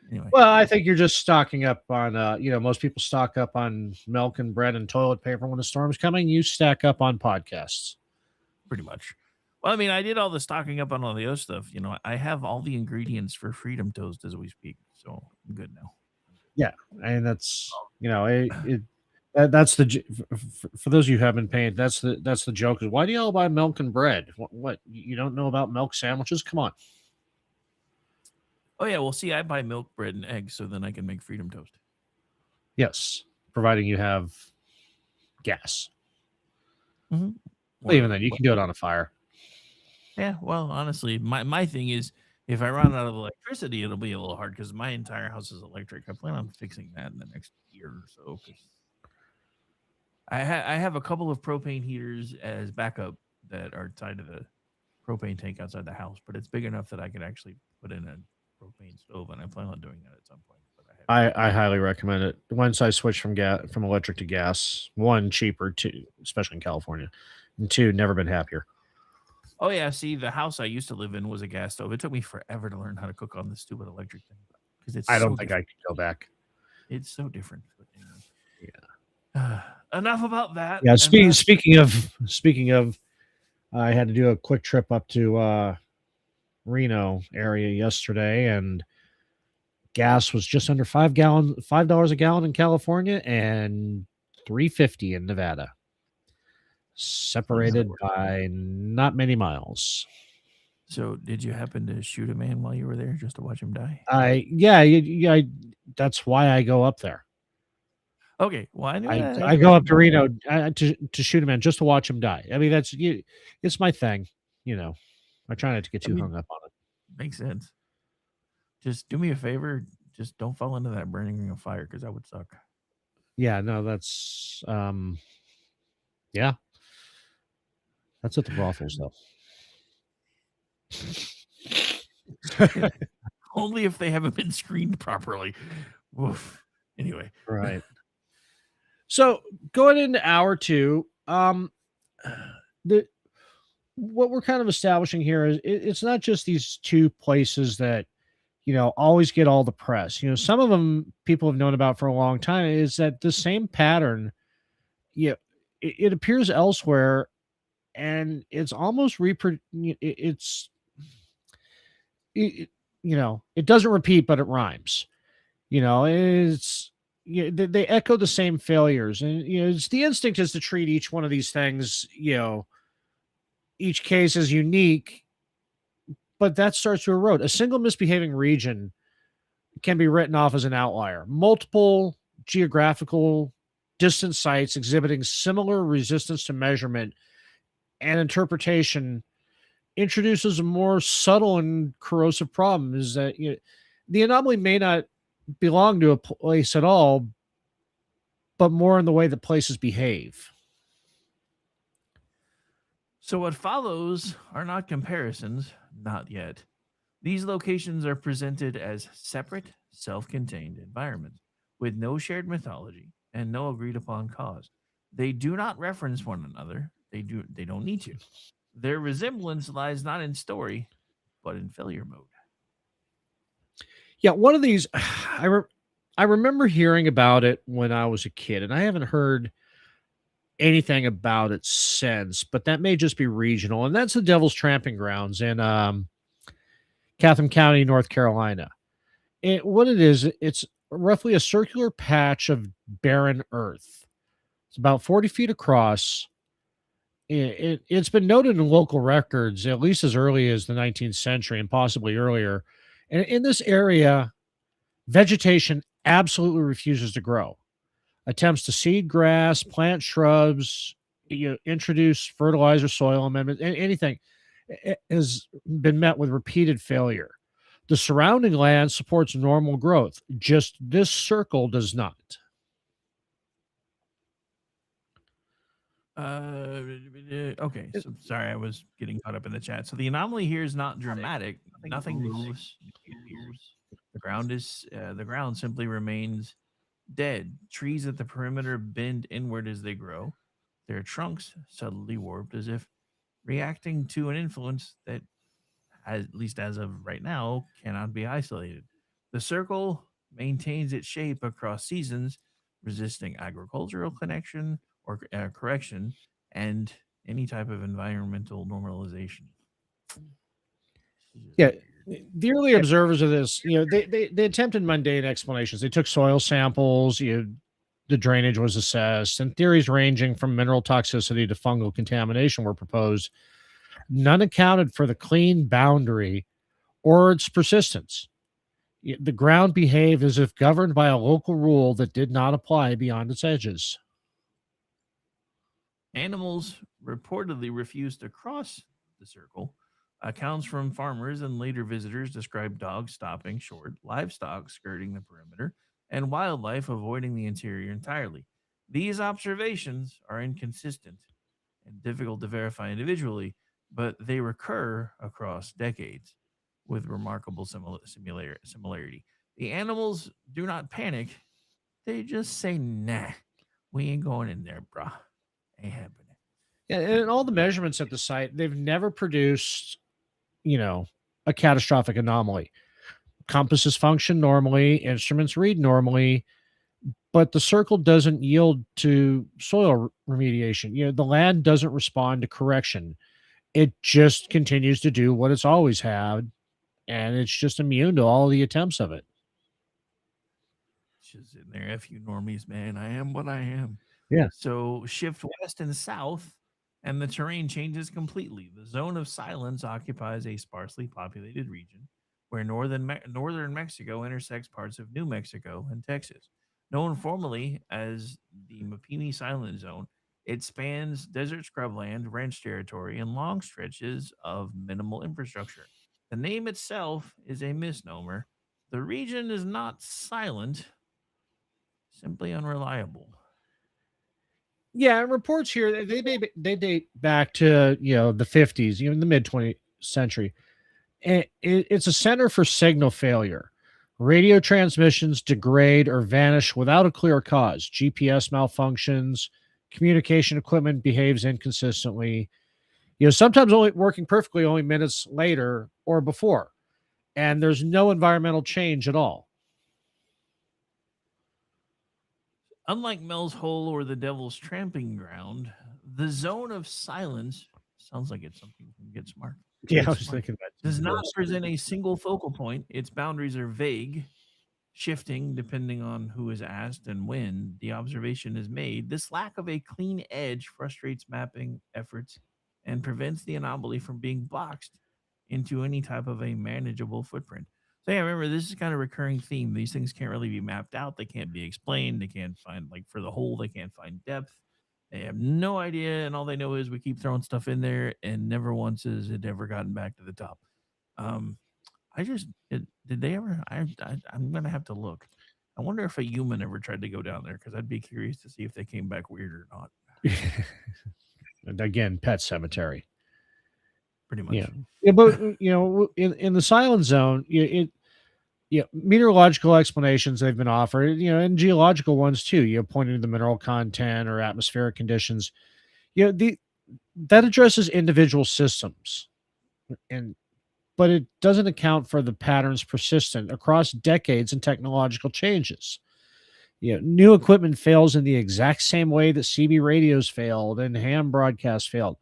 anyway. Well, I think you're just stocking up on, most people stock up on milk and bread and toilet paper when the storm's coming. You stack up on podcasts. Pretty much. Well, I mean, I did all the stocking up on all the other stuff. You know, I have all the ingredients for Freedom Toast as we speak, so I'm good now. And that's, that's the for those of you who haven't paid, that's the joke is, why do y'all buy milk and bread? What you don't know about milk sandwiches? Come on. Oh yeah, well, see, I buy milk, bread, and eggs, so then I can make Freedom Toast. Yes, providing you have gas. Mm-hmm. Well, even then, you can do it on a fire. Yeah, well, honestly, my thing is, if I run out of electricity, it'll be a little hard because my entire house is electric. I plan on fixing that in the next year or so. I have a couple of propane heaters as backup that are tied to the propane tank outside the house, but it's big enough that I could actually put in a propane stove, and I plan on doing that at some point. But I highly recommend it. Once I switched from electric to gas, one, cheaper, two, especially in California, and two, never been happier. Oh yeah, see, the house I used to live in was a gas stove. It took me forever to learn how to cook on this stupid electric thing because it's. I don't so think different. I could go back. It's so different. But anyway. Yeah. Enough about that. Yeah. And, Speaking of, I had to do a quick trip up to Reno area yesterday, and gas was just under $5 a gallon in California, and $3.50 in Nevada. Separated by not many miles. So, did you happen to shoot a man while you were there just to watch him die? That's why I go up there. Okay, well, I knew that. I go up to Reno to shoot a man just to watch him die. I mean, it's my thing. I try not to get too hung up on it. Makes sense. Just do me a favor. Just don't fall into that burning ring of fire, because that would suck. Yeah, no, that's yeah. That's at the brothels, though. Only if they haven't been screened properly. Woof. Anyway. Right. So going into hour two, the what we're kind of establishing here is it's not just these two places that always get all the press. Some of them people have known about for a long time. Is that the same pattern? Yeah, it appears elsewhere, and it's almost it's it doesn't repeat, but it rhymes. It's they echo the same failures, and it's the instinct is to treat each one of these things, each case is unique, but that starts to erode. A single misbehaving region can be written off as an outlier. Multiple geographical distant sites exhibiting similar resistance to measurement and interpretation introduces a more subtle and corrosive problem. Is that the anomaly may not belong to a place at all, but more in the way that places behave. So, what follows are not comparisons, not yet. These locations are presented as separate, self contained environments with no shared mythology and no agreed upon cause. They do not reference one another. They don't need to. Their resemblance lies not in story, but in failure mode. Yeah, one of these, I remember hearing about it when I was a kid, and I haven't heard anything about it since, but that may just be regional. And that's the Devil's Tramping Grounds in Chatham County, North Carolina. What it is, it's roughly a circular patch of barren earth. It's about 40 feet across. It's been noted in local records at least as early as the 19th century and possibly earlier. And in this area, vegetation absolutely refuses to grow. Attempts to seed grass, plant shrubs, introduce fertilizer, soil amendment, anything has been met with repeated failure. The surrounding land supports normal growth. Just this circle does not. Okay, so sorry, I was getting caught up in the chat. So the anomaly here is not dramatic. Nothing moves. The ground simply remains dead. Trees at the perimeter bend inward as they grow. Their trunks subtly warped as if reacting to an influence that, at least as of right now, cannot be isolated. The circle maintains its shape across seasons, resisting agricultural connection or correction and any type of environmental normalization. Yeah. The early observers of this, they attempted mundane explanations. They took soil samples, the drainage was assessed, and theories ranging from mineral toxicity to fungal contamination were proposed. None accounted for the clean boundary or its persistence. The ground behaved as if governed by a local rule that did not apply beyond its edges. Animals reportedly refused to cross the circle. Accounts from farmers and later visitors describe dogs stopping short, livestock skirting the perimeter, and wildlife avoiding the interior entirely. These observations are inconsistent and difficult to verify individually, but they recur across decades with remarkable similarity. The animals do not panic, they just say, nah, we ain't going in there, brah. Ain't happening. And in all the measurements at the site, they've never produced, a catastrophic anomaly. Compasses function normally, instruments read normally, but the circle doesn't yield to soil remediation. The land doesn't respond to correction. It just continues to do what it's always had, and it's just immune to all the attempts of it. It's just in there, F you normies, man. I am what I am. Yeah. So shift west and south, and the terrain changes completely. The zone of silence occupies a sparsely populated region where northern Mexico intersects parts of New Mexico and Texas. Known formally as the Mapimi Silent Zone, it spans desert scrubland, ranch territory, and long stretches of minimal infrastructure. The name itself is a misnomer. The region is not silent, simply unreliable. Yeah, reports here they date back to the 50s, even the mid 20th century. And it's a center for signal failure. Radio transmissions degrade or vanish without a clear cause. GPS malfunctions, communication equipment behaves inconsistently. Sometimes only working perfectly only minutes later or before, and there's no environmental change at all. Unlike Mel's Hole or the Devil's Tramping Ground, the zone of silence sounds like it's something from Get Smart. Yeah, Get I was Smart. thinking that. Does not present a single focal point. Its boundaries are vague, shifting depending on who is asked and when the observation is made. This lack of a clean edge frustrates mapping efforts and prevents the anomaly from being boxed into any type of a manageable footprint. So yeah, remember this is kind of a recurring theme. These things can't really be mapped out. They can't be explained. They can't find like for the whole. They can't find depth. They have no idea, and all they know is we keep throwing stuff in there, and never once has it ever gotten back to the top. Did they ever? I'm gonna have to look. I wonder if a human ever tried to go down there because I'd be curious to see if they came back weird or not. And again, Pet Cemetery. Pretty much. Yeah, but in the silent zone, meteorological explanations they've been offered, and geological ones too. Pointing to the mineral content or atmospheric conditions. That addresses individual systems, but it doesn't account for the patterns persistent across decades and technological changes. New equipment fails in the exact same way that CB radios failed and ham broadcasts failed.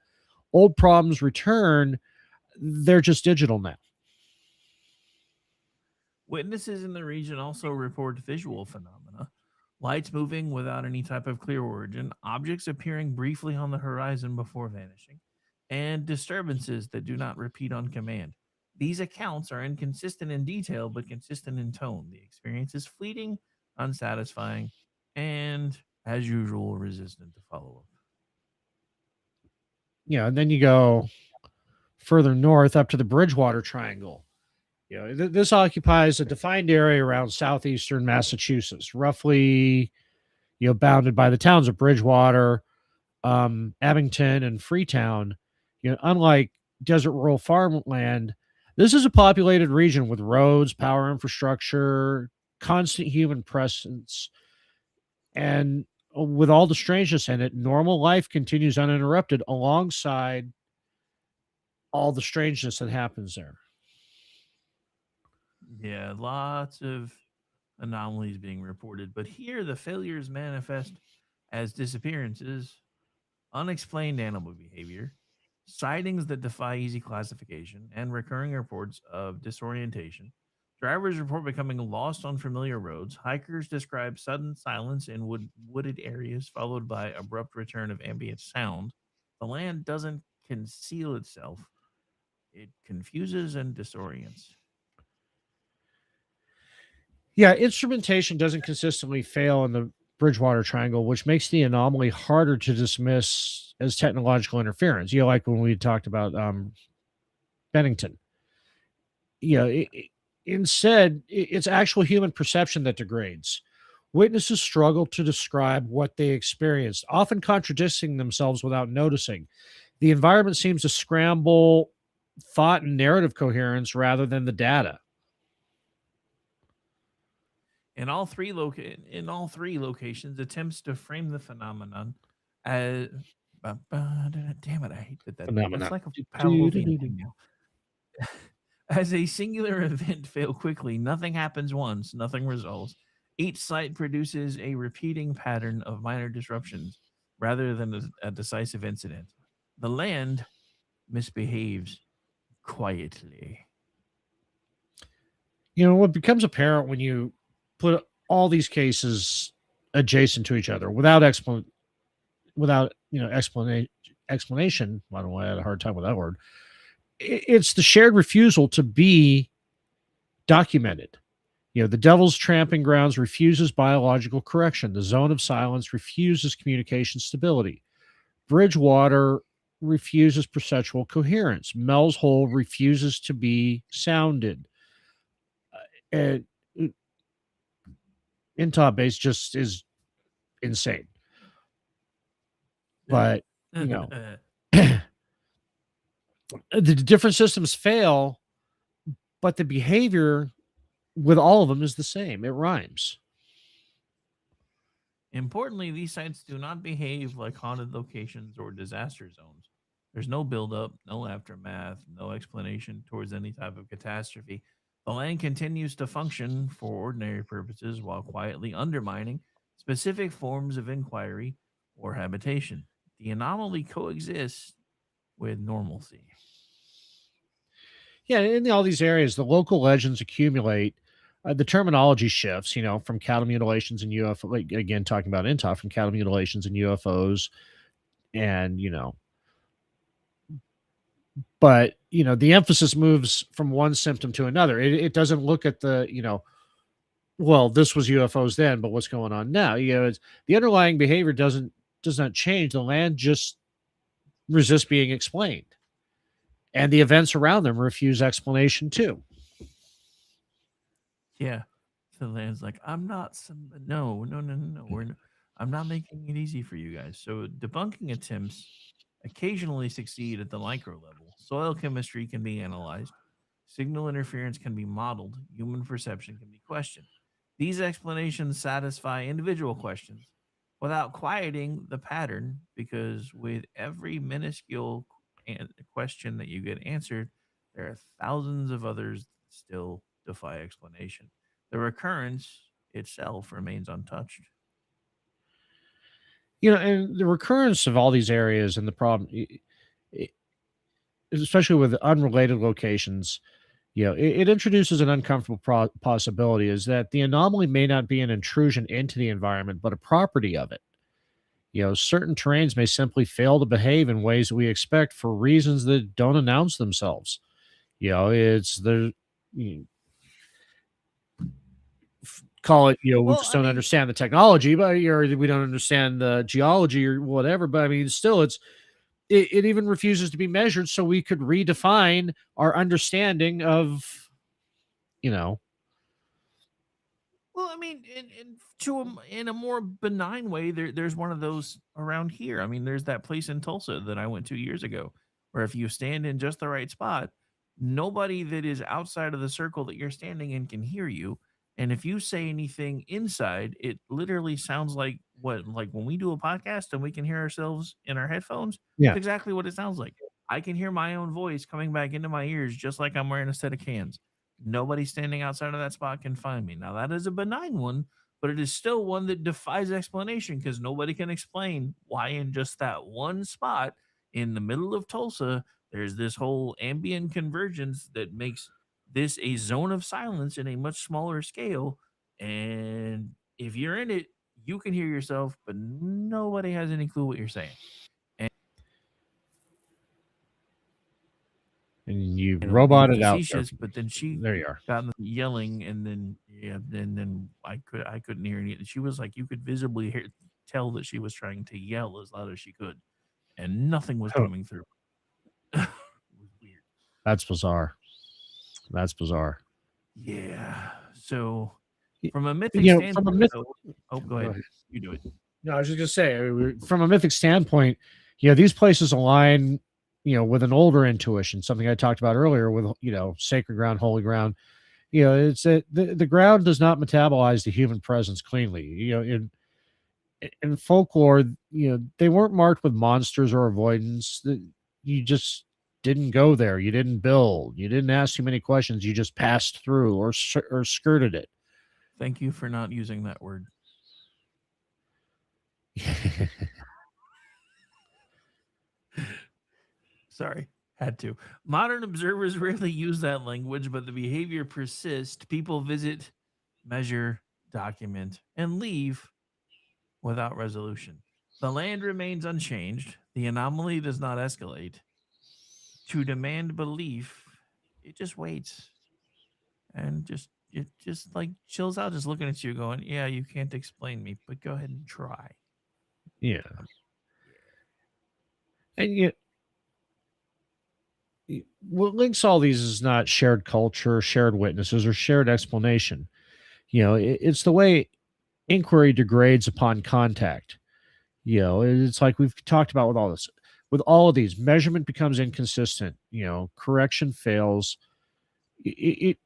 Old problems return. They're just digital now. Witnesses in the region also report visual phenomena, lights moving without any type of clear origin, objects appearing briefly on the horizon before vanishing, and disturbances that do not repeat on command. These accounts are inconsistent in detail but consistent in tone. The experience is fleeting, unsatisfying, and, as usual, resistant to follow up. And then you go further north up to the Bridgewater Triangle. This occupies a defined area around southeastern Massachusetts, roughly, bounded by the towns of Bridgewater, Abington, and Freetown. Unlike desert rural farmland, this is a populated region with roads, power infrastructure, constant human presence, and with all the strangeness in it, normal life continues uninterrupted alongside all the strangeness that happens there. Yeah, lots of anomalies being reported, but here the failures manifest as disappearances, unexplained animal behavior, sightings that defy easy classification, and recurring reports of disorientation. Drivers report becoming lost on familiar roads. Hikers describe sudden silence in wooded areas, followed by abrupt return of ambient sound. The land doesn't conceal itself, it confuses and disorients. Yeah, instrumentation doesn't consistently fail in the Bridgewater Triangle, which makes the anomaly harder to dismiss as technological interference. Like when we talked about Bennington. Instead, it's actual human perception that degrades. Witnesses struggle to describe what they experienced, often contradicting themselves without noticing. The environment seems to scramble thought and narrative coherence rather than the data. In all three locations, attempts to frame the phenomenon as damn it, I hate that. Phenomenon. That's like a Pavlovian thing now. As a singular event fail quickly, nothing happens once, nothing results. Each site produces a repeating pattern of minor disruptions rather than a decisive incident. The land misbehaves quietly. What becomes apparent when you put all these cases adjacent to each other without explanation. I don't know why I had a hard time with that word. It's the shared refusal to be documented. The Devil's Tramping Grounds refuses biological correction. The Zone of Silence refuses communication stability. Bridgewater refuses perceptual coherence. Mel's Hole refuses to be sounded. And Top Base just is insane. But, the different systems fail, but the behavior with all of them is the same. It rhymes. Importantly, these sites do not behave like haunted locations or disaster zones. There's no buildup, no aftermath, no explanation towards any type of catastrophe. The land continues to function for ordinary purposes while quietly undermining specific forms of inquiry or habitation. The anomaly coexists with normalcy. Yeah, in all these areas, the local legends accumulate. The terminology shifts, from cattle mutilations and UFO. Like, again, talking about INTOF, from cattle mutilations and UFOs, and but the emphasis moves from one symptom to another. It doesn't look at the well, this was UFOs then, but what's going on now? It's, the underlying behavior does not change. The land just resists being explained, and the events around them refuse explanation too. Yeah. The land's like, I'm not some no, no, no, no, no. I'm not making it easy for you guys. So debunking attempts occasionally succeed at the micro level. Soil chemistry can be analyzed, signal interference can be modeled, human perception can be questioned. These explanations satisfy individual questions without quieting the pattern because with every minuscule question that you get answered, there are thousands of others that still defy explanation. The recurrence itself remains untouched. And the recurrence of all these areas and the problem, i- especially with unrelated locations, it introduces an uncomfortable possibility is that the anomaly may not be an intrusion into the environment, but a property of it. Certain terrains may simply fail to behave in ways that we expect for reasons that don't announce themselves. It's the you call it, we Well, just I don't mean, understand the technology, but we don't understand the geology or whatever. But I mean, still, it even refuses to be measured, so we could redefine our understanding of, you know, well, I mean, in a more benign way, there's one of those around here. I mean, there's that place in Tulsa that I went to years ago, where if you stand in just the right spot, nobody that is outside of the circle that you're standing in can hear you. And if you say anything inside, it literally sounds like when we do a podcast and we can hear ourselves in our headphones. yeah. It's exactly what it sounds like. I can hear my own voice coming back into my ears, just like I'm wearing a set of cans. Nobody standing outside of that spot can find me. Now, that is a benign one, but it is still one that defies explanation because nobody can explain why, in just that one spot in the middle of Tulsa, there's this whole ambient convergence that makes this a zone of silence in a much smaller scale. And if you're in it, you can hear yourself, but nobody has any clue what you're saying. And you And being roboted out there. facetious, but then she There you are. got yelling, and then yeah, then I couldn't hear any. She was like, you could visibly tell that she was trying to yell as loud as she could, and nothing was Huh. coming through. It was weird. That's bizarre. That's bizarre. Yeah. So Y- from a mythic standpoint, from a myth. oh, go ahead. You do it. No, I was just gonna say, from a mythic standpoint, these places align, with an older intuition, something I talked about earlier with, sacred ground, holy ground. It's the ground does not metabolize the human presence cleanly. In folklore, they weren't marked with monsters or avoidance. You just didn't go there. You didn't build. You didn't ask too many questions. You just passed through or skirted it. Thank you for not using that word. Sorry, had to. Modern observers rarely use that language, but the behavior persists. People visit, measure, document, and leave without resolution. The land remains unchanged. The anomaly does not escalate. To demand belief, it just waits and it just like chills out, just looking at you, going, "Yeah, you can't explain me, but go ahead and try." Yeah. And what links all these is not shared culture, shared witnesses, or shared explanation. It's the way inquiry degrades upon contact. It's like we've talked about with all this. With all of these, measurement becomes inconsistent. Correction fails. It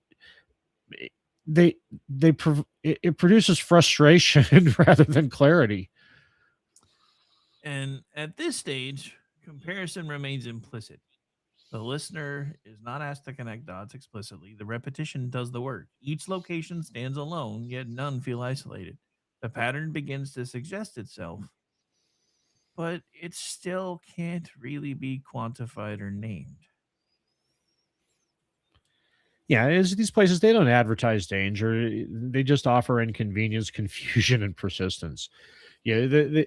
it produces frustration rather than clarity. And at this stage, comparison remains implicit. The listener is not asked to connect dots explicitly. The repetition does the work. Each location stands alone, yet none feel isolated. The pattern begins to suggest itself, but it still can't really be quantified or named. Yeah, these places, they don't advertise danger. They just offer inconvenience, confusion, and persistence. Yeah,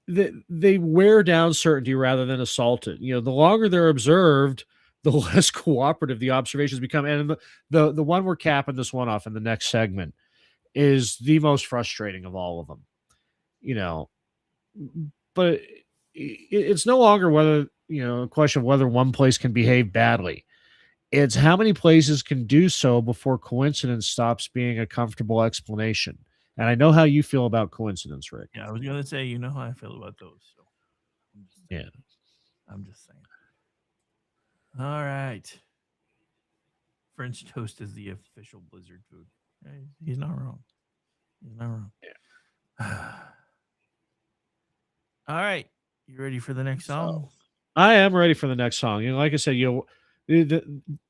they wear down certainty rather than assault it. The longer they're observed, the less cooperative the observations become. And the one we're capping this one off in the next segment is the most frustrating of all of them. But it's no longer whether a question of whether one place can behave badly. It's how many places can do so before coincidence stops being a comfortable explanation. And I know how you feel about coincidence, Rick. Yeah, I was going to say, you know how I feel about those. So I'm just saying. All right. French toast is the official Blizzard food. He's not wrong. Yeah. All right. You ready for the next song? I am ready for the next song. Like I said, the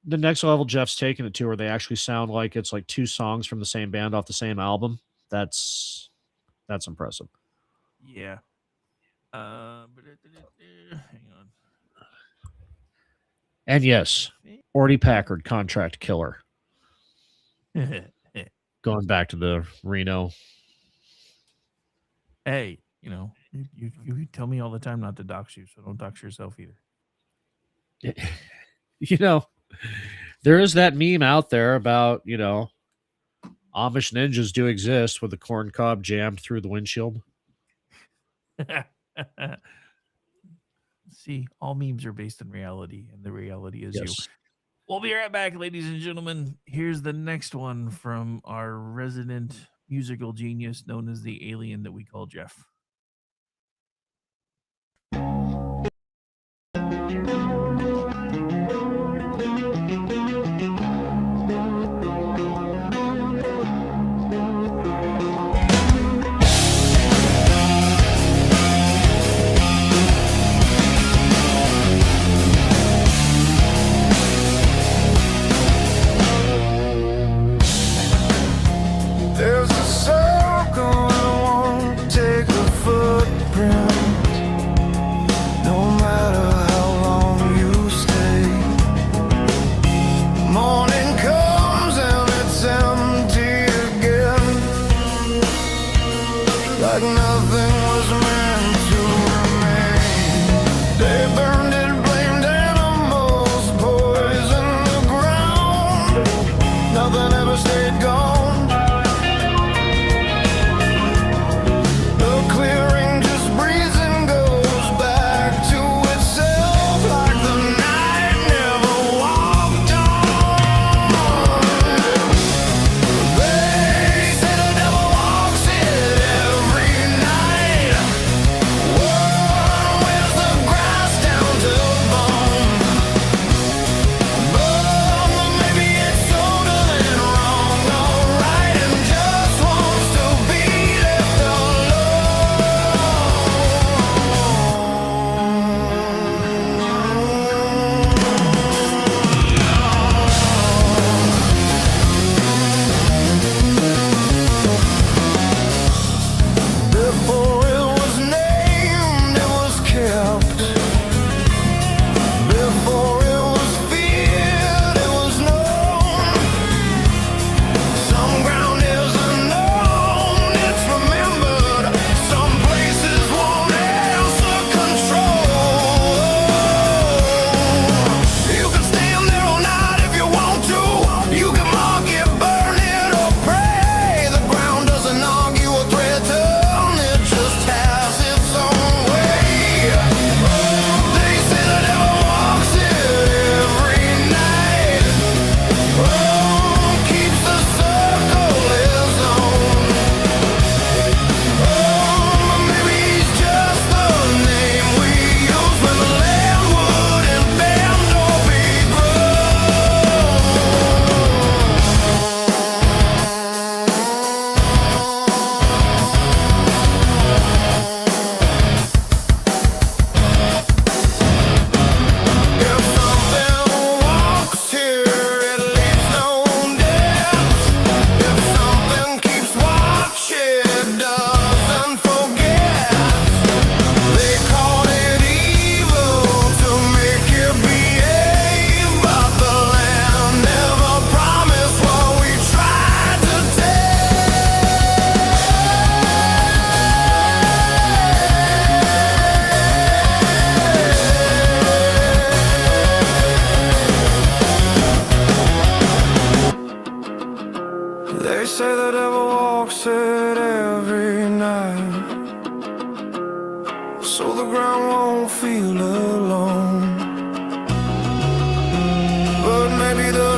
next level Jeff's taking it to where they actually sound like it's like two songs from the same band off the same album. That's impressive. Yeah. Hang on. And yes, Orty Packard, Contract Killer. Going back to the Reno. Hey, you tell me all the time not to dox you, so don't dox yourself either. There is that meme out there about, Amish ninjas do exist with the corn cob jammed through the windshield. See, all memes are based in reality, and the reality is Yes. you. We'll be right back, ladies and gentlemen. Here's the next one from our resident musical genius known as the alien that we call Jeff. There's a circle I won't take the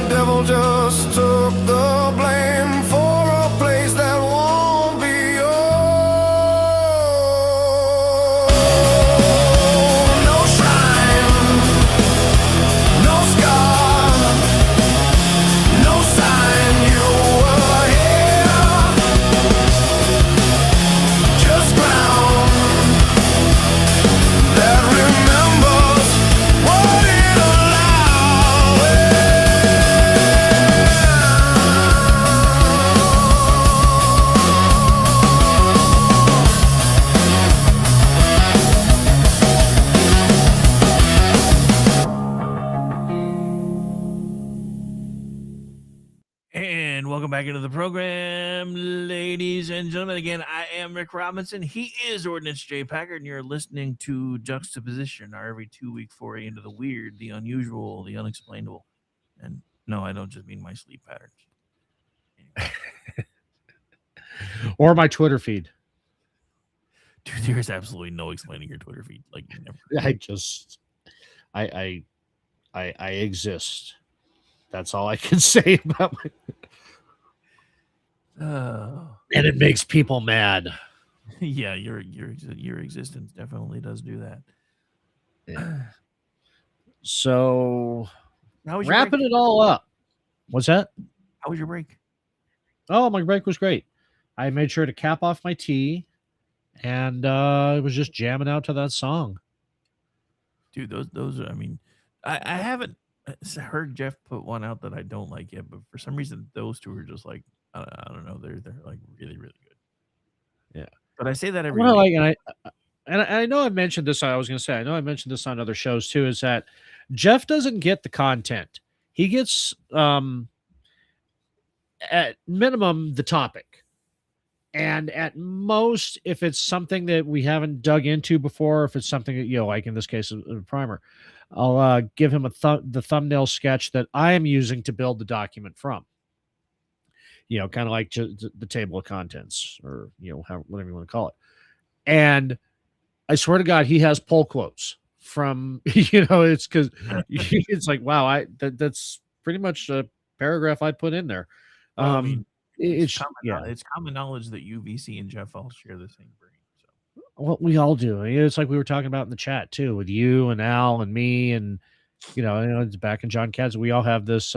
devil just took the blame for a place that won't be yours. No shrine, no scar, no sign you were here. Just ground that remembers what it And welcome back into the program, ladies and gentlemen. Again, I am Rick Robinson. He is Ordnance J. Packard, and you're listening to Juxtaposition, our every 2-week foray into the weird, the unusual, the unexplainable. And no, I don't just mean my sleep patterns. Or my Twitter feed. Dude, there's absolutely no explaining your Twitter feed. Like, never. I exist. That's all I can say about my. And it makes people mad. Yeah, your existence definitely does do that. Yeah. So, How was your wrapping break? it all up. What's that? How was your break? Oh, my break was great. I made sure to cap off my tea, and I was just jamming out to that song. Dude, those are, I mean, I haven't heard Jeff put one out that I don't like yet, but for some reason those two are just like, I don't know, they're like really, really good. Yeah. But I say that every What I week. like, and I know I mentioned this. I was going to say, I know I mentioned this on other shows too. Is that Jeff doesn't get the content. He gets, at minimum, the topic, and at most, if it's something that we haven't dug into before, if it's something that, like in this case, a primer, I'll give him the thumbnail sketch that I am using to build the document from. Kind of like the table of contents, or whatever you want to call it. And I swear to God, he has pull quotes from it's because it's like, wow, that's pretty much a paragraph I put in there. Well, I mean, it's common knowledge that you, VC, and Jeff all share the same brain. So, well, we all do. It's like we were talking about in the chat too, with you and Al and me, and it's back in John Katz. We all have this,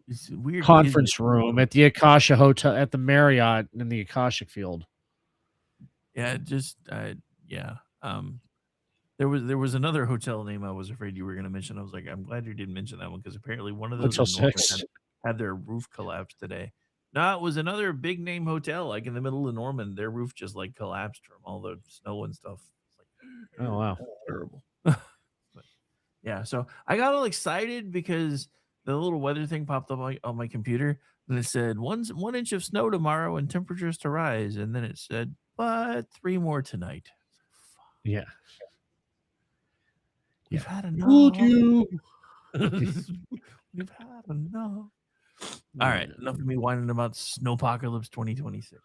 it's weird conference room at the Akasha Hotel, at the Marriott in the Akashic Field. Yeah, just yeah. There was another hotel name I was afraid you were going to mention. I was like, I'm glad you didn't mention that one, because apparently one of those Hotel 6 had their roof collapse today. No, it was another big name hotel, like in the middle of Norman. Their roof just like collapsed from all the snow and stuff. Like, oh wow, terrible. But, yeah, so I got all excited because the little weather thing popped up on my computer, and it said 1 inch of snow tomorrow and temperatures to rise, and then it said, but 3 more tonight. Yeah. We've had enough. Would you? We've had enough. All right, enough of me whining about Snowpocalypse 2026.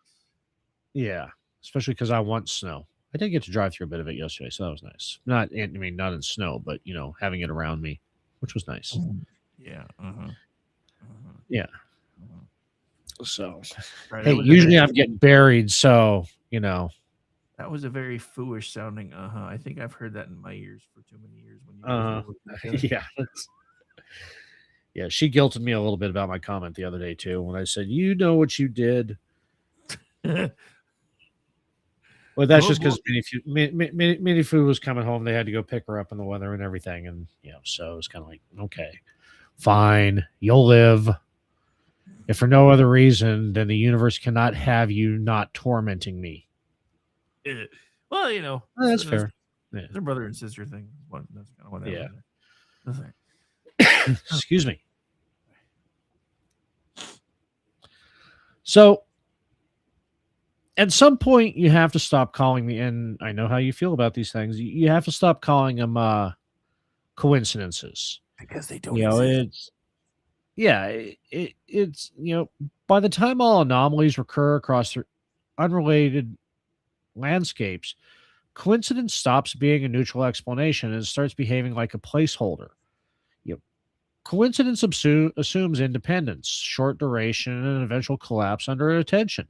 Yeah, especially because I want snow. I did get to drive through a bit of it yesterday, so that was nice. Not in snow, but having it around me, which was nice. Yeah. Yeah. So, Right, hey, usually I'm getting buried, so that was a very foolish sounding. I think I've heard that in my ears for too many years. When you yeah. Yeah, she guilted me a little bit about my comment the other day too, when I said, "You know what you did." Well, that's just because Minifu was coming home. They had to go pick her up in the weather and everything, and so it was kind of like, okay, fine, you'll live. If for no other reason, then the universe cannot have you not tormenting me. Well, that's fair. Yeah. It's a brother and sister thing. That's kind of what happened. Yeah. Excuse me. So, at some point, you have to stop calling me, and I know how you feel about these things. You have to stop calling them coincidences, because they don't exist. It's by the time all anomalies recur across unrelated landscapes, coincidence stops being a neutral explanation and starts behaving like a placeholder. Coincidence assumes independence, short duration, and an eventual collapse under attention.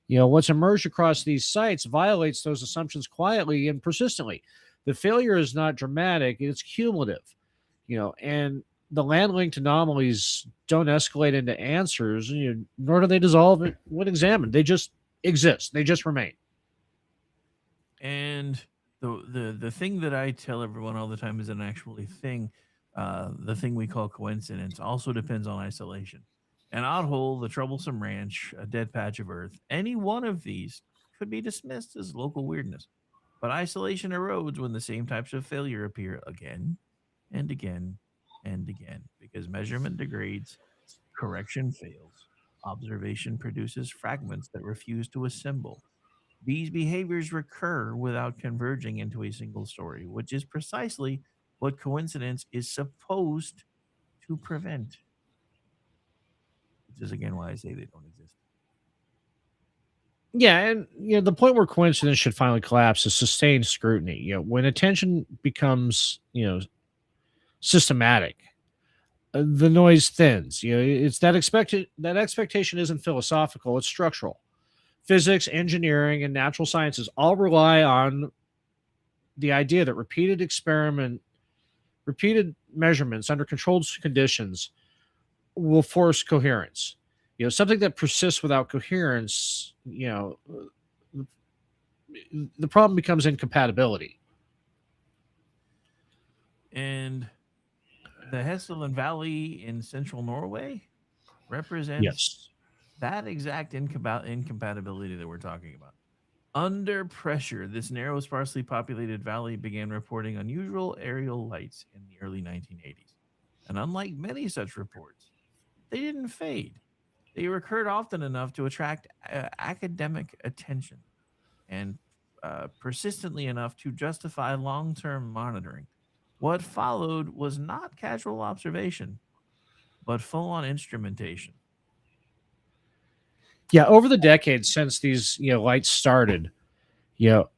What's emerged across these sites violates those assumptions quietly and persistently. The failure is not dramatic, it's cumulative. And the land linked anomalies don't escalate into answers, nor do they dissolve it when examined. They just exist, they just remain. And the thing that I tell everyone all the time is an actually thing. The thing we call coincidence also depends on isolation. An outhole, the troublesome ranch, a dead patch of earth, any one of these could be dismissed as local weirdness. But isolation erodes when the same types of failure appear again and again and again because measurement degrades, correction fails, observation produces fragments that refuse to assemble. These behaviors recur without converging into a single story, which is precisely what coincidence is supposed to prevent. Which is again why I say they don't exist. Yeah, and the point where coincidence should finally collapse is sustained scrutiny. When attention becomes systematic, the noise thins. It's that expectation isn't philosophical; it's structural. Physics, engineering, and natural sciences all rely on the idea that repeated measurements under controlled conditions will force coherence. Something that persists without coherence, the problem becomes incompatibility. And the Hesselen Valley in central Norway represents Yes. that exact incompatibility that we're talking about. Under pressure, this narrow, sparsely populated valley began reporting unusual aerial lights in the early 1980s. And unlike many such reports, they didn't fade. They recurred often enough to attract academic attention and persistently enough to justify long term monitoring. What followed was not casual observation, but full on instrumentation. Yeah, over the decades since these lights started, you know,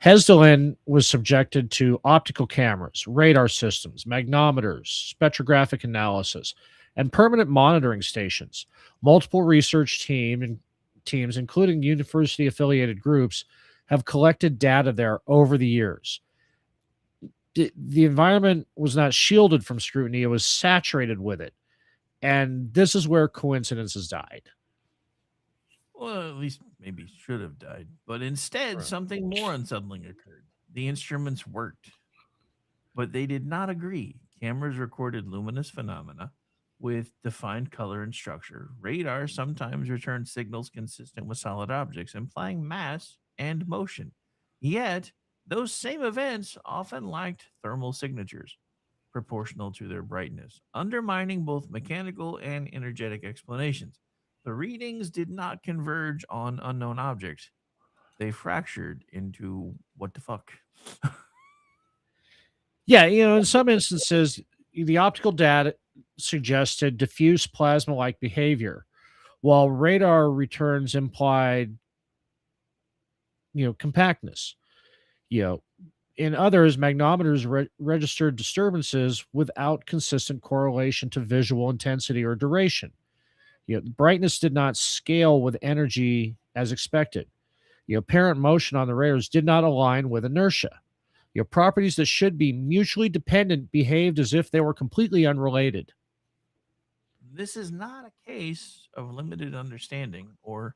Hesdelin was subjected to optical cameras, radar systems, magnometers, spectrographic analysis, and permanent monitoring stations. Multiple research teams, including university-affiliated groups, have collected data there over the years. The environment was not shielded from scrutiny; it was saturated with it, and this is where coincidences died. Well, at least maybe should have died. But instead, Right. something more unsettling occurred. The instruments worked, but they did not agree. Cameras recorded luminous phenomena with defined color and structure. Radar sometimes returned signals consistent with solid objects, implying mass and motion. Yet, those same events often lacked thermal signatures proportional to their brightness, undermining both mechanical and energetic explanations. The readings did not converge on unknown objects. They fractured into what the fuck? Yeah, in some instances, the optical data suggested diffuse plasma-like behavior, while radar returns implied, compactness. You know, in others, magnometers registered disturbances without consistent correlation to visual intensity or duration. Brightness did not scale with energy as expected. Apparent motion on the radars did not align with inertia. Properties that should be mutually dependent behaved as if they were completely unrelated. This is not a case of limited understanding or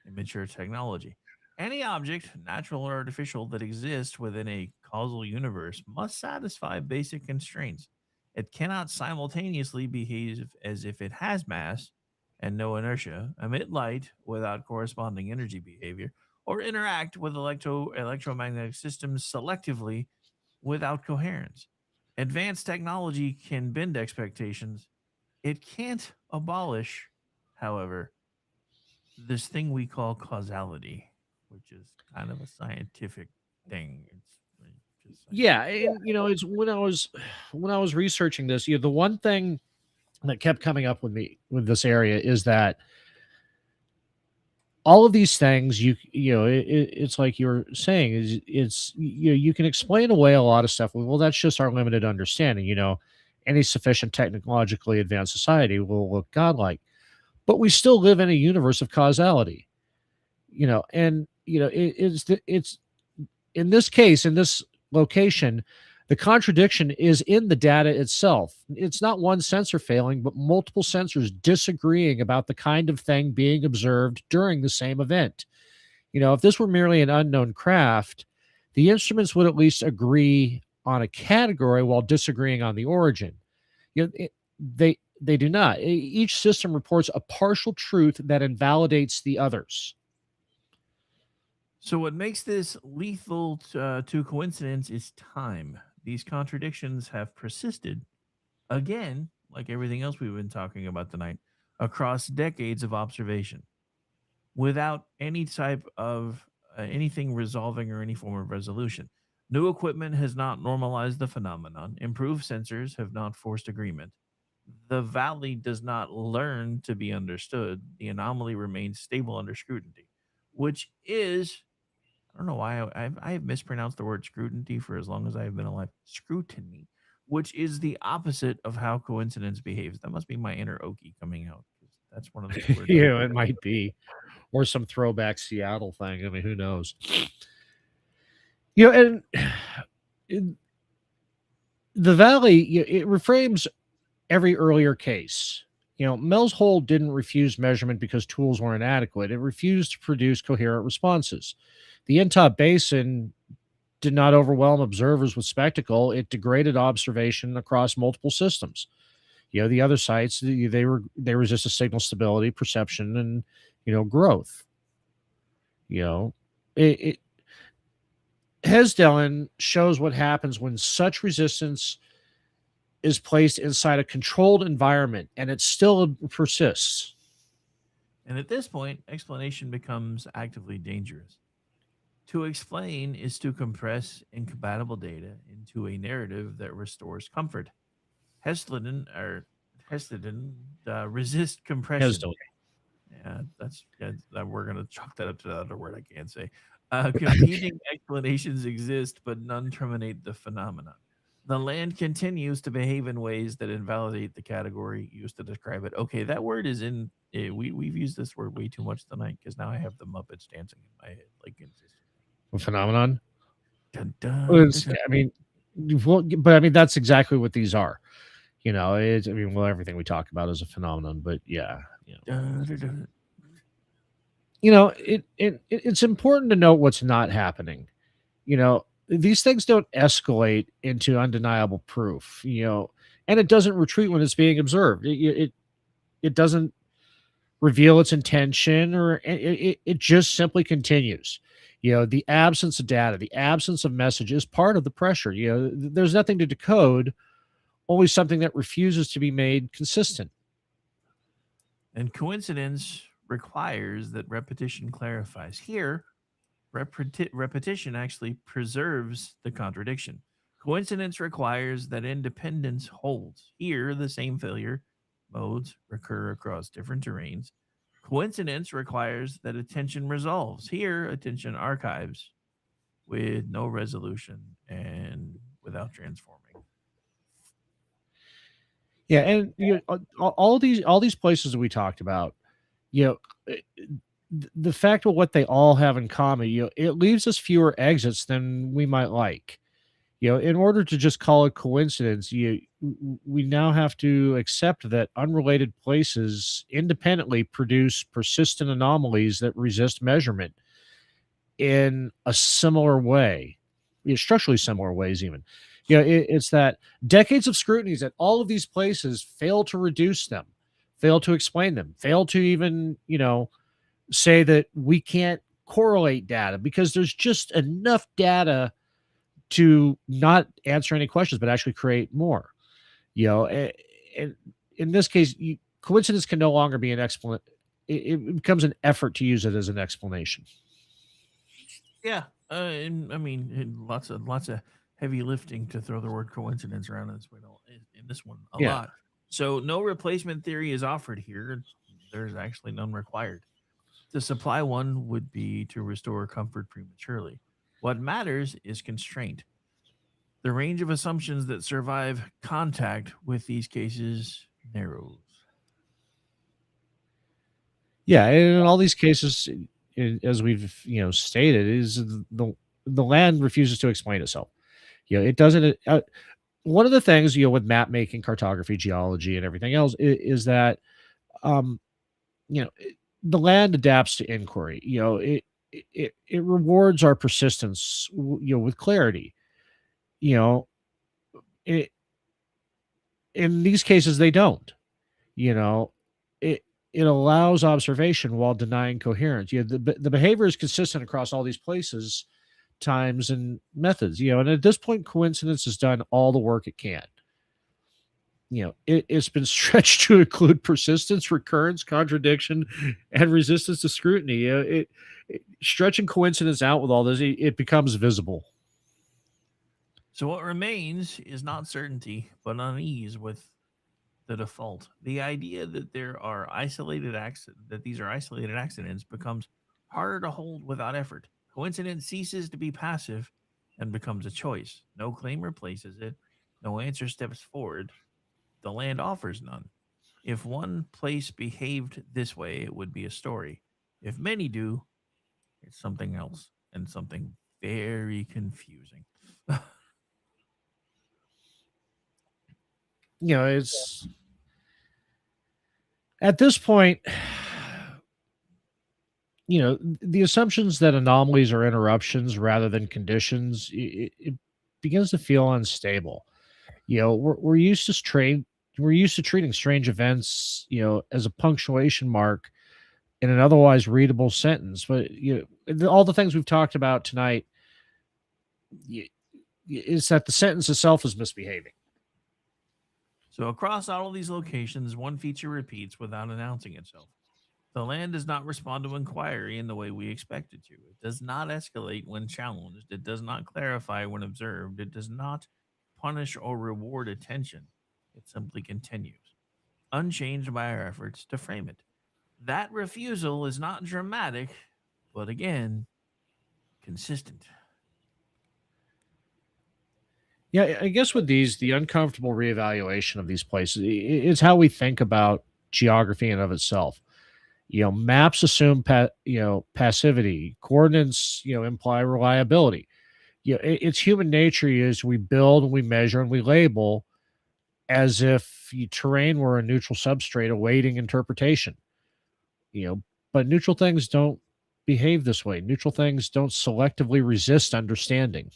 immature technology. Any object, natural or artificial, that exists within a causal universe must satisfy basic constraints. It cannot simultaneously behave as if it has mass and no inertia, emit light without corresponding energy behavior, or interact with electromagnetic systems selectively without coherence. Advanced technology can bend expectations. It can't abolish, however, this thing we call causality, which is kind of a scientific thing. Just saying. Yeah, and it's when I was researching this, the one thing that kept coming up with me with this area is that all of these things it's like you were saying is it's you can explain away a lot of stuff. Well, that's just our limited understanding. any sufficient technologically advanced society will look godlike. But we still live in a universe of causality, and it's in this case, in this location, the contradiction is in the data itself. It's not one sensor failing, but multiple sensors disagreeing about the kind of thing being observed during the same event. If this were merely an unknown craft, the instruments would at least agree on a category while disagreeing on the origin. They do not. Each system reports a partial truth that invalidates the others. So, what makes this lethal to coincidence is time. These contradictions have persisted, again, like everything else we've been talking about tonight, across decades of observation without any type of anything resolving or any form of resolution. New equipment has not normalized the phenomenon, improved sensors have not forced agreement. The valley does not learn to be understood. The anomaly remains stable under scrutiny, which is, I don't know why I have mispronounced the word scrutiny for as long as I have been alive. Scrutiny, which is the opposite of how coincidence behaves. That must be my inner Okie coming out. That's one of those words. It might be, or some throwback Seattle thing. I mean, who knows? And the valley, it reframes every earlier case. Mel's Hole didn't refuse measurement because tools were inadequate. It refused to produce coherent responses. The Intop Basin did not overwhelm observers with spectacle. It degraded observation across multiple systems. The other sites, they resist a signal stability, perception, and growth. It Hesdellen shows what happens when such resistance is placed inside a controlled environment, and it still persists. And at this point, explanation becomes actively dangerous. To explain is to compress incompatible data into a narrative that restores comfort. Hesdellen resist compression. Hesdellen. Yeah, we're gonna chalk that up to the other word I can't say. Competing explanations exist, but none terminate the phenomenon. The land continues to behave in ways that invalidate the category used to describe it. Okay, that word is in. We've used this word way too much tonight because now I have the Muppets dancing in my head, like consistently. A phenomenon. Dun, dun, Well, dun, dun. I mean, that's exactly what these are. Everything we talk about is a phenomenon, but yeah, Dun, dun, dun. it's important to note what's not happening. These things don't escalate into undeniable proof. And it doesn't retreat when it's being observed. It doesn't reveal its intention, or it just simply continues. The absence of data, the absence of message is part of the pressure. There's nothing to decode, only something that refuses to be made consistent. And coincidence requires that repetition clarifies. Here, repetition actually preserves the contradiction. Coincidence requires that independence holds. Here, the same failure modes recur across different terrains. Coincidence requires that attention resolves. Here, attention archives with no resolution and without transforming. Yeah, and all these places that we talked about, the fact of what they all have in common, it leaves us fewer exits than we might like. In order to just call it coincidence, we now have to accept that unrelated places independently produce persistent anomalies that resist measurement in a similar way, structurally similar ways even. It's that decades of scrutinies at all of these places fail to reduce them, fail to explain them, fail to even, say that we can't correlate data because there's just enough data to not answer any questions, but actually create more. And in this case, coincidence can no longer be an explanation. It becomes an effort to use it as an explanation. Yeah, lots of heavy lifting to throw the word coincidence around in this one a Yeah. lot. So no replacement theory is offered here. There's actually none required. To supply one would be to restore comfort prematurely. What matters is constraint. The range of assumptions that survive contact with these cases narrows. Yeah, and in all these cases, as we've stated, is the land refuses to explain itself. It doesn't. One of the things with map making, cartography, geology, and everything else is that um, the land adapts to inquiry. It rewards our persistence, with clarity. You know, it, in these cases, they don't. You know, it it allows observation while denying coherence. The behavior is consistent across all these places, times, and methods. And at this point, coincidence has done all the work it can. It's been stretched to include persistence, recurrence, contradiction, and resistance to scrutiny. Stretching coincidence out with all this, it becomes visible. So what remains is not certainty, but unease with the default. The idea that these are isolated accidents becomes harder to hold without effort. Coincidence ceases to be passive and becomes a choice. No claim replaces it. No answer steps forward. The land offers none. If one place behaved this way, it would be a story. If many do, it's something else and something very confusing. It's at this point, the assumptions that anomalies are interruptions rather than conditions, it begins to feel unstable. We're used to treating strange events, as a punctuation mark in an otherwise readable sentence. But all the things we've talked about tonight, is that the sentence itself is misbehaving. So across all of these locations, one feature repeats without announcing itself. The land does not respond to inquiry in the way we expect it to. It does not escalate when challenged. It does not clarify when observed. It does not punish or reward attention. It simply continues, unchanged by our efforts to frame it. That refusal is not dramatic, but again, consistent. Yeah, I guess with these, the uncomfortable reevaluation of these places is how we think about geography in of itself. Maps assume passivity. Coordinates imply reliability. It's human nature is we build and we measure and we label as if terrain were a neutral substrate awaiting interpretation. But neutral things don't behave this way. Neutral things don't selectively resist understanding.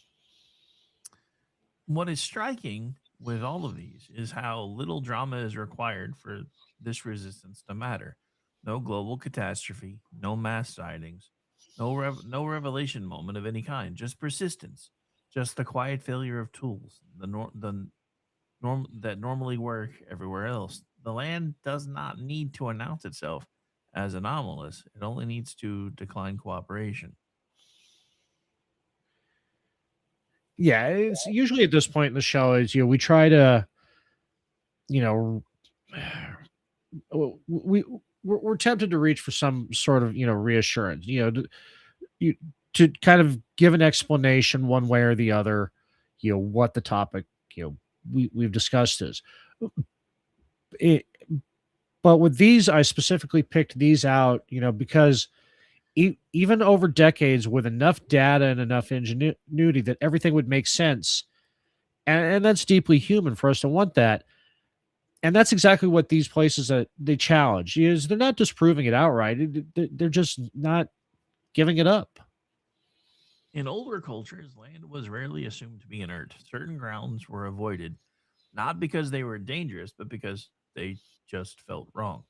What is striking with all of these is how little drama is required for this resistance to matter. No global catastrophe, no mass sightings, no revelation moment of any kind, just persistence, just the quiet failure of tools, the norm that normally work everywhere else. The land does not need to announce itself as anomalous. It only needs to decline cooperation. Yeah, it's usually at this point in the show is we try to you know we're tempted to reach for some sort of reassurance, you, to kind of give an explanation one way or the other, what the topic we've discussed is. It, but with these, I specifically picked these out, because even over decades with enough data and enough ingenuity that everything would make sense. And that's deeply human for us to want that. And that's exactly what these places that they challenge is they're not disproving it outright. They're just not giving it up. In older cultures, land was rarely assumed to be inert. Certain grounds were avoided, not because they were dangerous, but because they just felt wrong.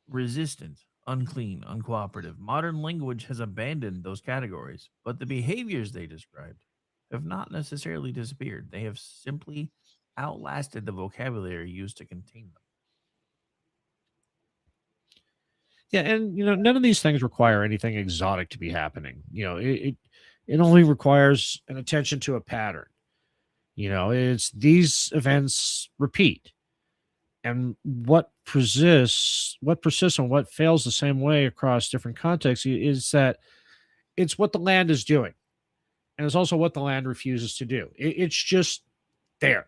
Resistant, unclean, uncooperative. Modern language has abandoned those categories, but the behaviors they described have not necessarily disappeared. They have simply outlasted the vocabulary used to contain them. Yeah, and none of these things require anything exotic to be happening. It only requires an attention to a pattern. It's these events repeat. And what persists and what fails the same way across different contexts is that it's what the land is doing. And it's also what the land refuses to do. It's just there.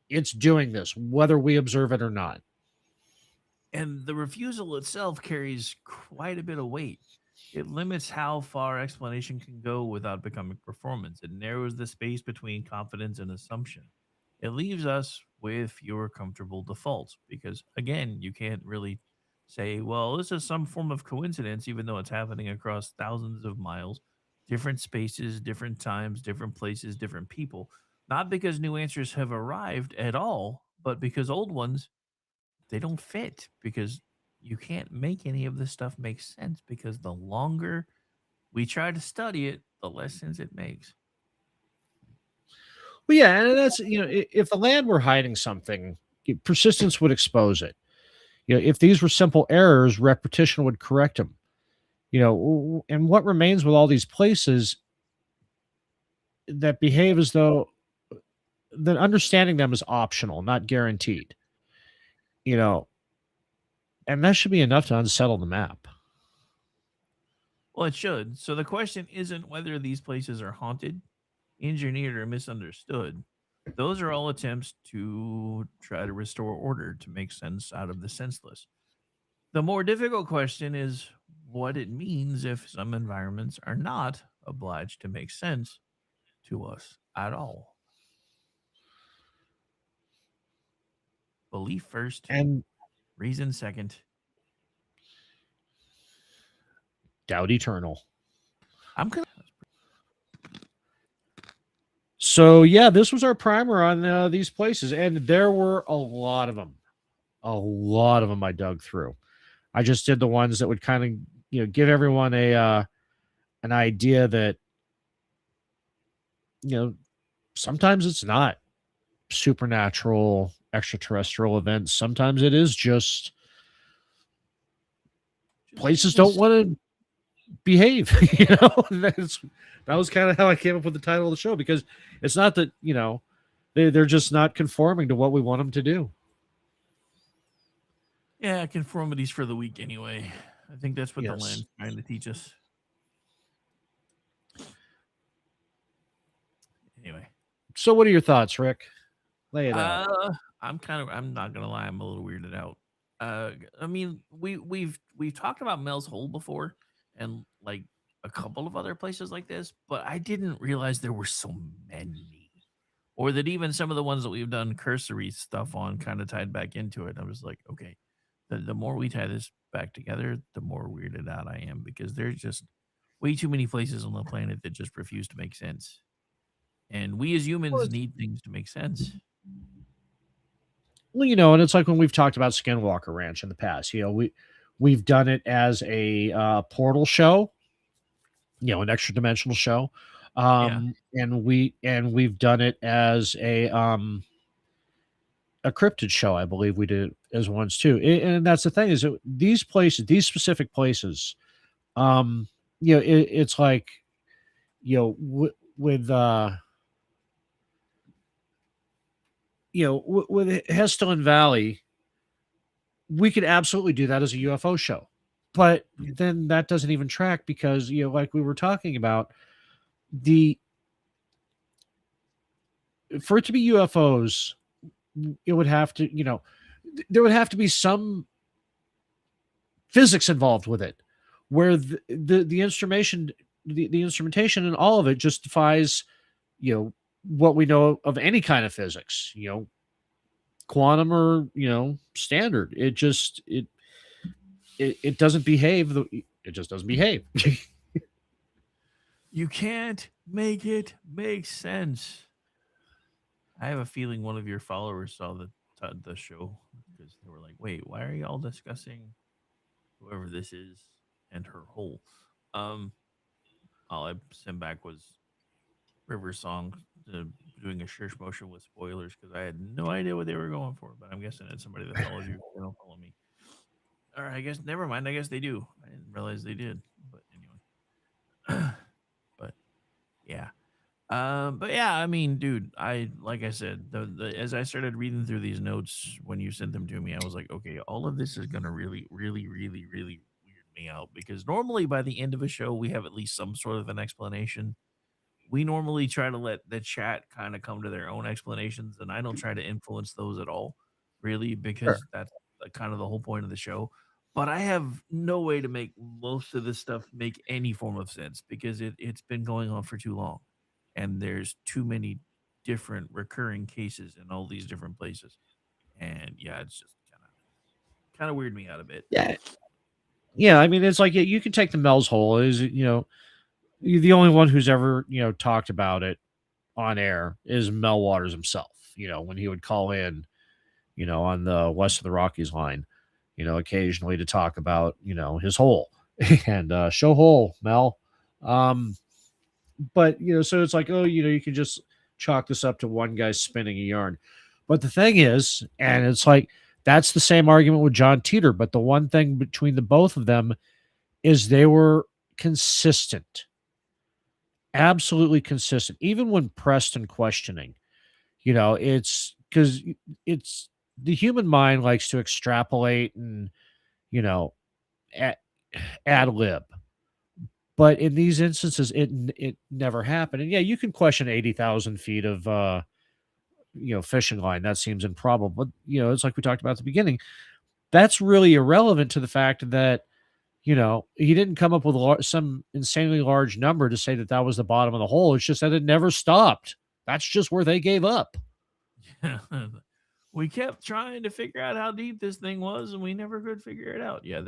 It's doing this, whether we observe it or not. And the refusal itself carries quite a bit of weight. It limits how far explanation can go without becoming performance. It narrows the space between confidence and assumption. It leaves us with fewer comfortable defaults because, again, you can't really say, well, this is some form of coincidence, even though it's happening across thousands of miles, different spaces, different times, different places, different people. Not because new answers have arrived at all, but because old ones, they don't fit, because you can't make any of this stuff make sense, because the longer we try to study it, the less sense it makes. Well, yeah, and that's, if the land were hiding something, persistence would expose it. If these were simple errors, repetition would correct them. And what remains with all these places that behave as though that understanding them is optional, not guaranteed. You know, and that should be enough to unsettle the map. Well, it should. So the question isn't whether these places are haunted, engineered, or misunderstood. Those are all attempts to try to restore order, to make sense out of the senseless. The more difficult question is what it means if some environments are not obliged to make sense to us at all. Belief first, And reason second. doubt eternal. I'm gonna. So yeah, this was our primer on these places, and there were a lot of them. A lot of them I dug through. I just did the ones that would kind of give everyone a an idea that sometimes it's not supernatural extraterrestrial events. Sometimes it is just places don't want to behave. That was kind of how I came up with the title of the show, because it's not that they're just not conforming to what we want them to do. Yeah, conformity's for the weak anyway. I think that's what the Yes. land's trying to teach us. Anyway. So what are your thoughts, Rick? Lay it out. I'm not gonna lie, I'm a little weirded out. I mean, we've talked about Mel's Hole before, and like a couple of other places like this, but I didn't realize there were so many, or that even some of the ones that we've done cursory stuff on kind of tied back into it. I was like, okay, the more we tie this back together, the more weirded out I am, because there's just way too many places on the planet that just refuse to make sense, and we as humans need things to make sense. Well, and it's like when we've talked about Skinwalker Ranch in the past. We've done it as a portal show, an extra dimensional show, and we've done it as a cryptid show. I believe we did as ones too. And that's the thing, is that these places, these specific places, it's like with with Heston Valley, we could absolutely do that as a UFO show. But then that doesn't even track, because, like we were talking about, for it to be UFOs, it would have to, there would have to be some physics involved with it, where the instrumentation, the instrumentation and all of it just defies, what we know of any kind of physics, quantum or, standard. It just, it doesn't behave. It just doesn't behave. You can't make it make sense. I have a feeling one of your followers saw the show, because they were like, wait, why are y'all discussing whoever this is and her hole? All I sent back was River Song doing a shush motion with spoilers, because I had no idea what they were going for, but I'm guessing it's somebody that follows you. They don't follow me. All right, I guess never mind. I guess they do. I didn't realize they did, but anyway. But yeah. But yeah, I mean, dude, like I said, as I started reading through these notes when you sent them to me, I was like, okay, all of this is gonna really, really, really, really weird me out, because normally by the end of a show we have at least some sort of an explanation. we normally try to let the chat kind of come to their own explanations, and I don't try to influence those at all, really, because that's kind of the whole point of the show. But I have no way to make most of this stuff make any form of sense because it's been going on for too long, and there's too many different recurring cases in all these different places, and yeah, it's just kind of weird me out a bit. Yeah, I mean, it's like you can take the Mel's Hole is you're the only one who's ever talked about it on air is Mel Waters himself. When he would call in, on the West of the Rockies line, occasionally to talk about his hole and show hole Mel. But so it's like, oh, you can just chalk this up to one guy spinning a yarn. But the thing is, and it's like that's the same argument with John Teeter, but the one thing between the both of them is they were consistent. Absolutely consistent, even when pressed and questioning. It's because it's the human mind likes to extrapolate and ad lib. But in these instances, it never happened. And yeah, you can question 80,000 feet of fishing line. That seems improbable. But it's like we talked about at the beginning. That's really irrelevant to the fact that he didn't come up with some insanely large number to say that was the bottom of the hole. It's just that it never stopped. That's just where they gave up. We kept trying to figure out how deep this thing was, and we never could figure it out. Yeah,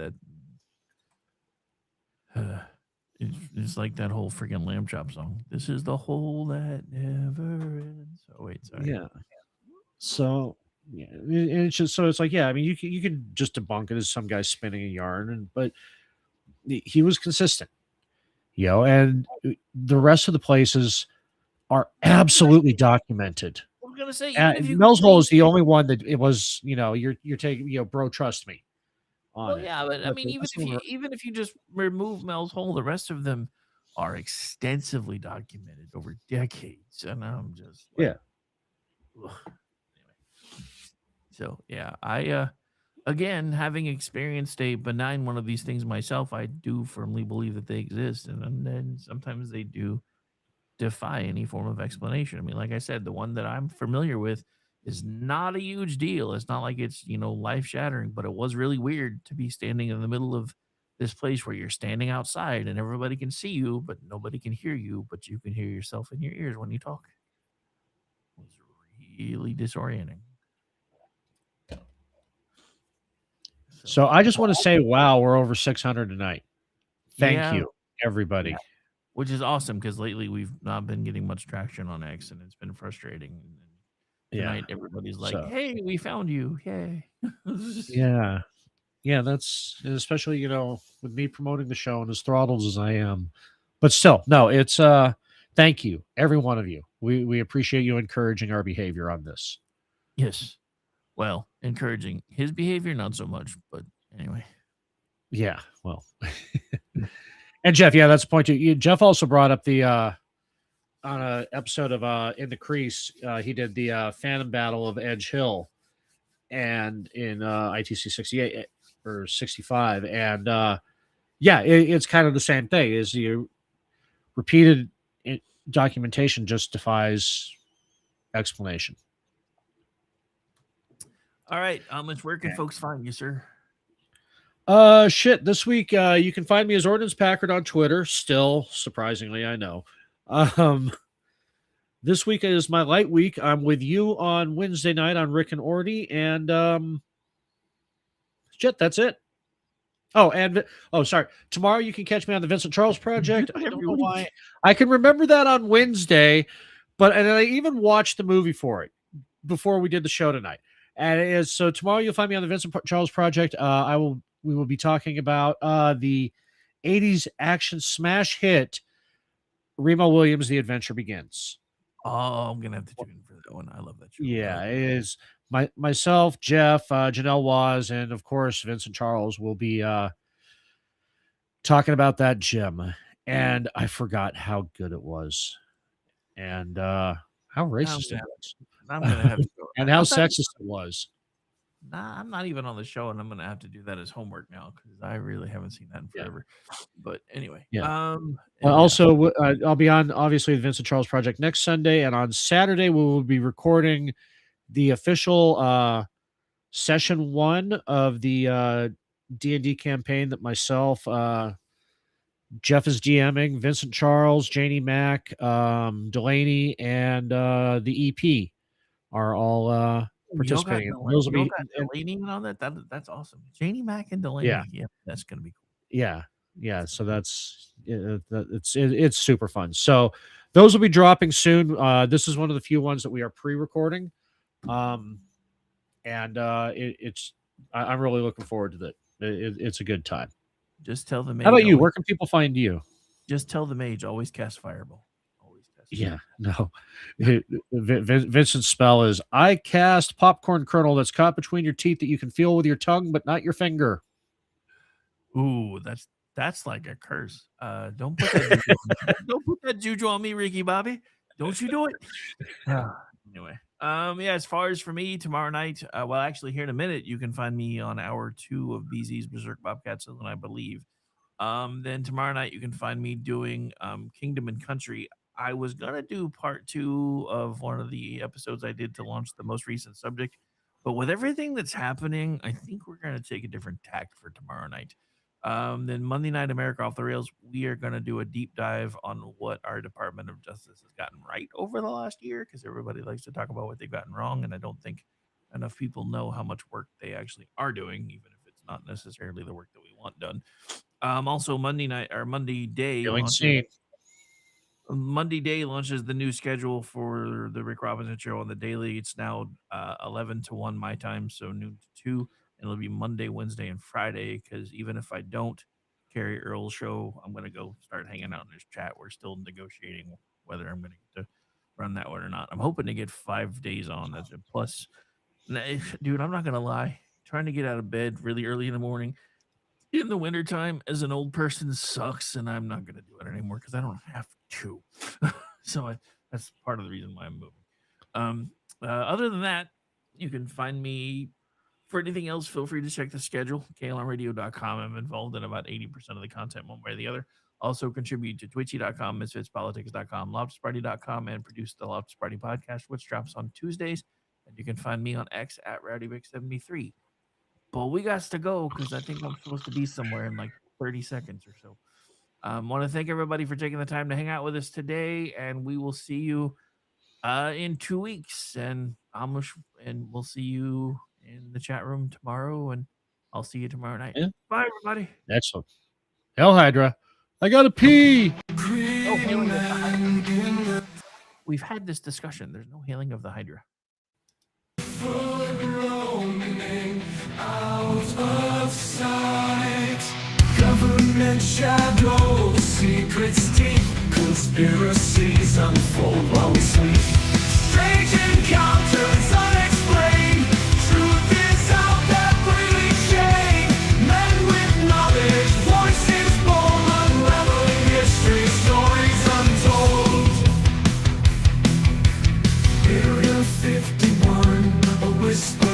it's like that whole freaking Lamb Chop song. This is the hole that never ends. Oh wait, sorry. Yeah. So yeah, it's just so it's like I mean you can just debunk it as some guy spinning a yarn, but he was consistent, and the rest of the places are absolutely documented. I'm gonna say Mel's Hole is the only one that it was. You're taking bro, trust me. Well, yeah, but I mean, even if you just remove Mel's Hole, the rest of them are extensively documented over decades, and I'm just like, ugh. Anyway. So yeah, I again, having experienced a benign one of these things myself, I do firmly believe that they exist, and then sometimes they do defy any form of explanation. I mean, like I said, the one that I'm familiar with is not a huge deal. It's not like it's, life shattering, but it was really weird to be standing in the middle of this place where you're standing outside and everybody can see you, but nobody can hear you, but you can hear yourself in your ears when you talk. It was really disorienting. So I just want to say, wow, we're over 600 tonight. Thank you, everybody. Yeah. Which is awesome because lately we've not been getting much traction on X, and it's been frustrating. Tonight everybody's like, "Hey, we found you! Yay!" Yeah, that's especially with me promoting the show and as throttled as I am, but still, no, it's thank you, every one of you. We appreciate you encouraging our behavior on this. Yes. Well, encouraging his behavior, not so much, but anyway. Yeah, well. And Jeff, that's the point too. Jeff also brought up the on an episode of In the Crease, he did the Phantom Battle of Edge Hill and in ITC 68 or 65. And it's kind of the same thing. Is the repeated documentation justifies explanation. All right, where can folks find you, sir? This week you can find me as Ordnance Packard on Twitter. Still, surprisingly, I know. This week is my light week. I'm with you on Wednesday night on Rick and Orty, and that's it. Sorry. Tomorrow you can catch me on the Vincent Charles Project. I don't know why. I can remember that on Wednesday, and I even watched the movie for it before we did the show tonight. And it is so tomorrow you'll find me on the Vincent Charles Project. We will be talking about the 80s action smash hit Remo Williams' The Adventure Begins. Oh, I'm gonna have to tune in for that one. I love that show. Yeah, it is myself, Jeff, Janelle Waz, and of course Vincent Charles will be talking about that gem. And I forgot how good it was, and how racist it was. I'm gonna have to go. And how sexist it was. Nah, I'm not even on the show, and I'm gonna have to do that as homework now because I really haven't seen that in Yeah. forever. But anyway, Yeah. and yeah. Also, I'll be on obviously the Vincent Charles Project next Sunday, and on Saturday we will be recording the official session 1 of the D&D campaign that myself, Jeff is DMing, Vincent Charles, Janie Mack, Delaney, and the EP are all Y'all got participating. Those will be Delaney in on that. That's awesome. Janie Mack and Delaney. Yeah, that's gonna be cool. yeah. So that's it's super fun. So those will be dropping soon. This is one of the few ones that we are pre-recording, and I'm really looking forward to that. It's a good time. Just tell the mage. How about you? Where can people find you? Just tell the mage. Always cast fireball. Always cast. Yeah, no. Vincent's spell is I cast popcorn kernel that's caught between your teeth that you can feel with your tongue, but not your finger. Ooh, that's like a curse. Don't put that juju on me. Don't put that juju on me, Ricky Bobby. Don't you do it. Anyway, yeah, as far as for me tomorrow night, well, actually, here in a minute, you can find me on hour 2 of BZ's Berserk Bobcats, I believe. Then tomorrow night, you can find me doing Kingdom and Country. I was gonna do part 2 of one of the episodes I did to launch the most recent subject, but with everything that's happening, I think we're gonna take a different tack for tomorrow night. Then Monday Night America Off the Rails, we are going to do a deep dive on what our Department of Justice has gotten right over the last year, because everybody likes to talk about what they've gotten wrong, and I don't think enough people know how much work they actually are doing, even if it's not necessarily the work that we want done. Also, Monday day launches the new schedule for the Rick Robinson Show on the daily. It's now 11 to 1 my time, so noon to 2. And it'll be Monday, Wednesday, and Friday, because even if I don't carry Earl's show, I'm going to go start hanging out in his chat. We're still negotiating whether I'm going to get to run that one or not. I'm hoping to get 5 days on. That's a plus. Dude, I'm not going to lie. Trying to get out of bed really early in the morning in the wintertime as an old person sucks, and I'm not going to do it anymore because I don't have to. So that's part of the reason why I'm moving. Other than that, you can find me for anything else. Feel free to check the schedule, klmradio.com. I'm involved in about 80% of the content one way or the other. Also contribute to twitchy.com, misfitspolitics.com, loftusparty.com, and produce the Loftus Party podcast, which drops on Tuesdays. And you can find me on X at RowdyBig73. But we got to go because I think I'm supposed to be somewhere in like 30 seconds or so. Want to thank everybody for taking the time to hang out with us today, and we will see you in 2 weeks. And we'll see you in the chat room tomorrow, and I'll see you tomorrow night. Yeah. Bye, everybody. Excellent. Hell Hydra. I gotta pee. We've had this discussion. There's no hailing of the Hydra. Roaming out of sight. Government shadows, secrets deep, conspiracies unfold while we sleep. Strange encounters unexplained. Truth is out that breathing shame. Men with knowledge, voices bold, unraveling history, stories untold. Area 51, a whisper.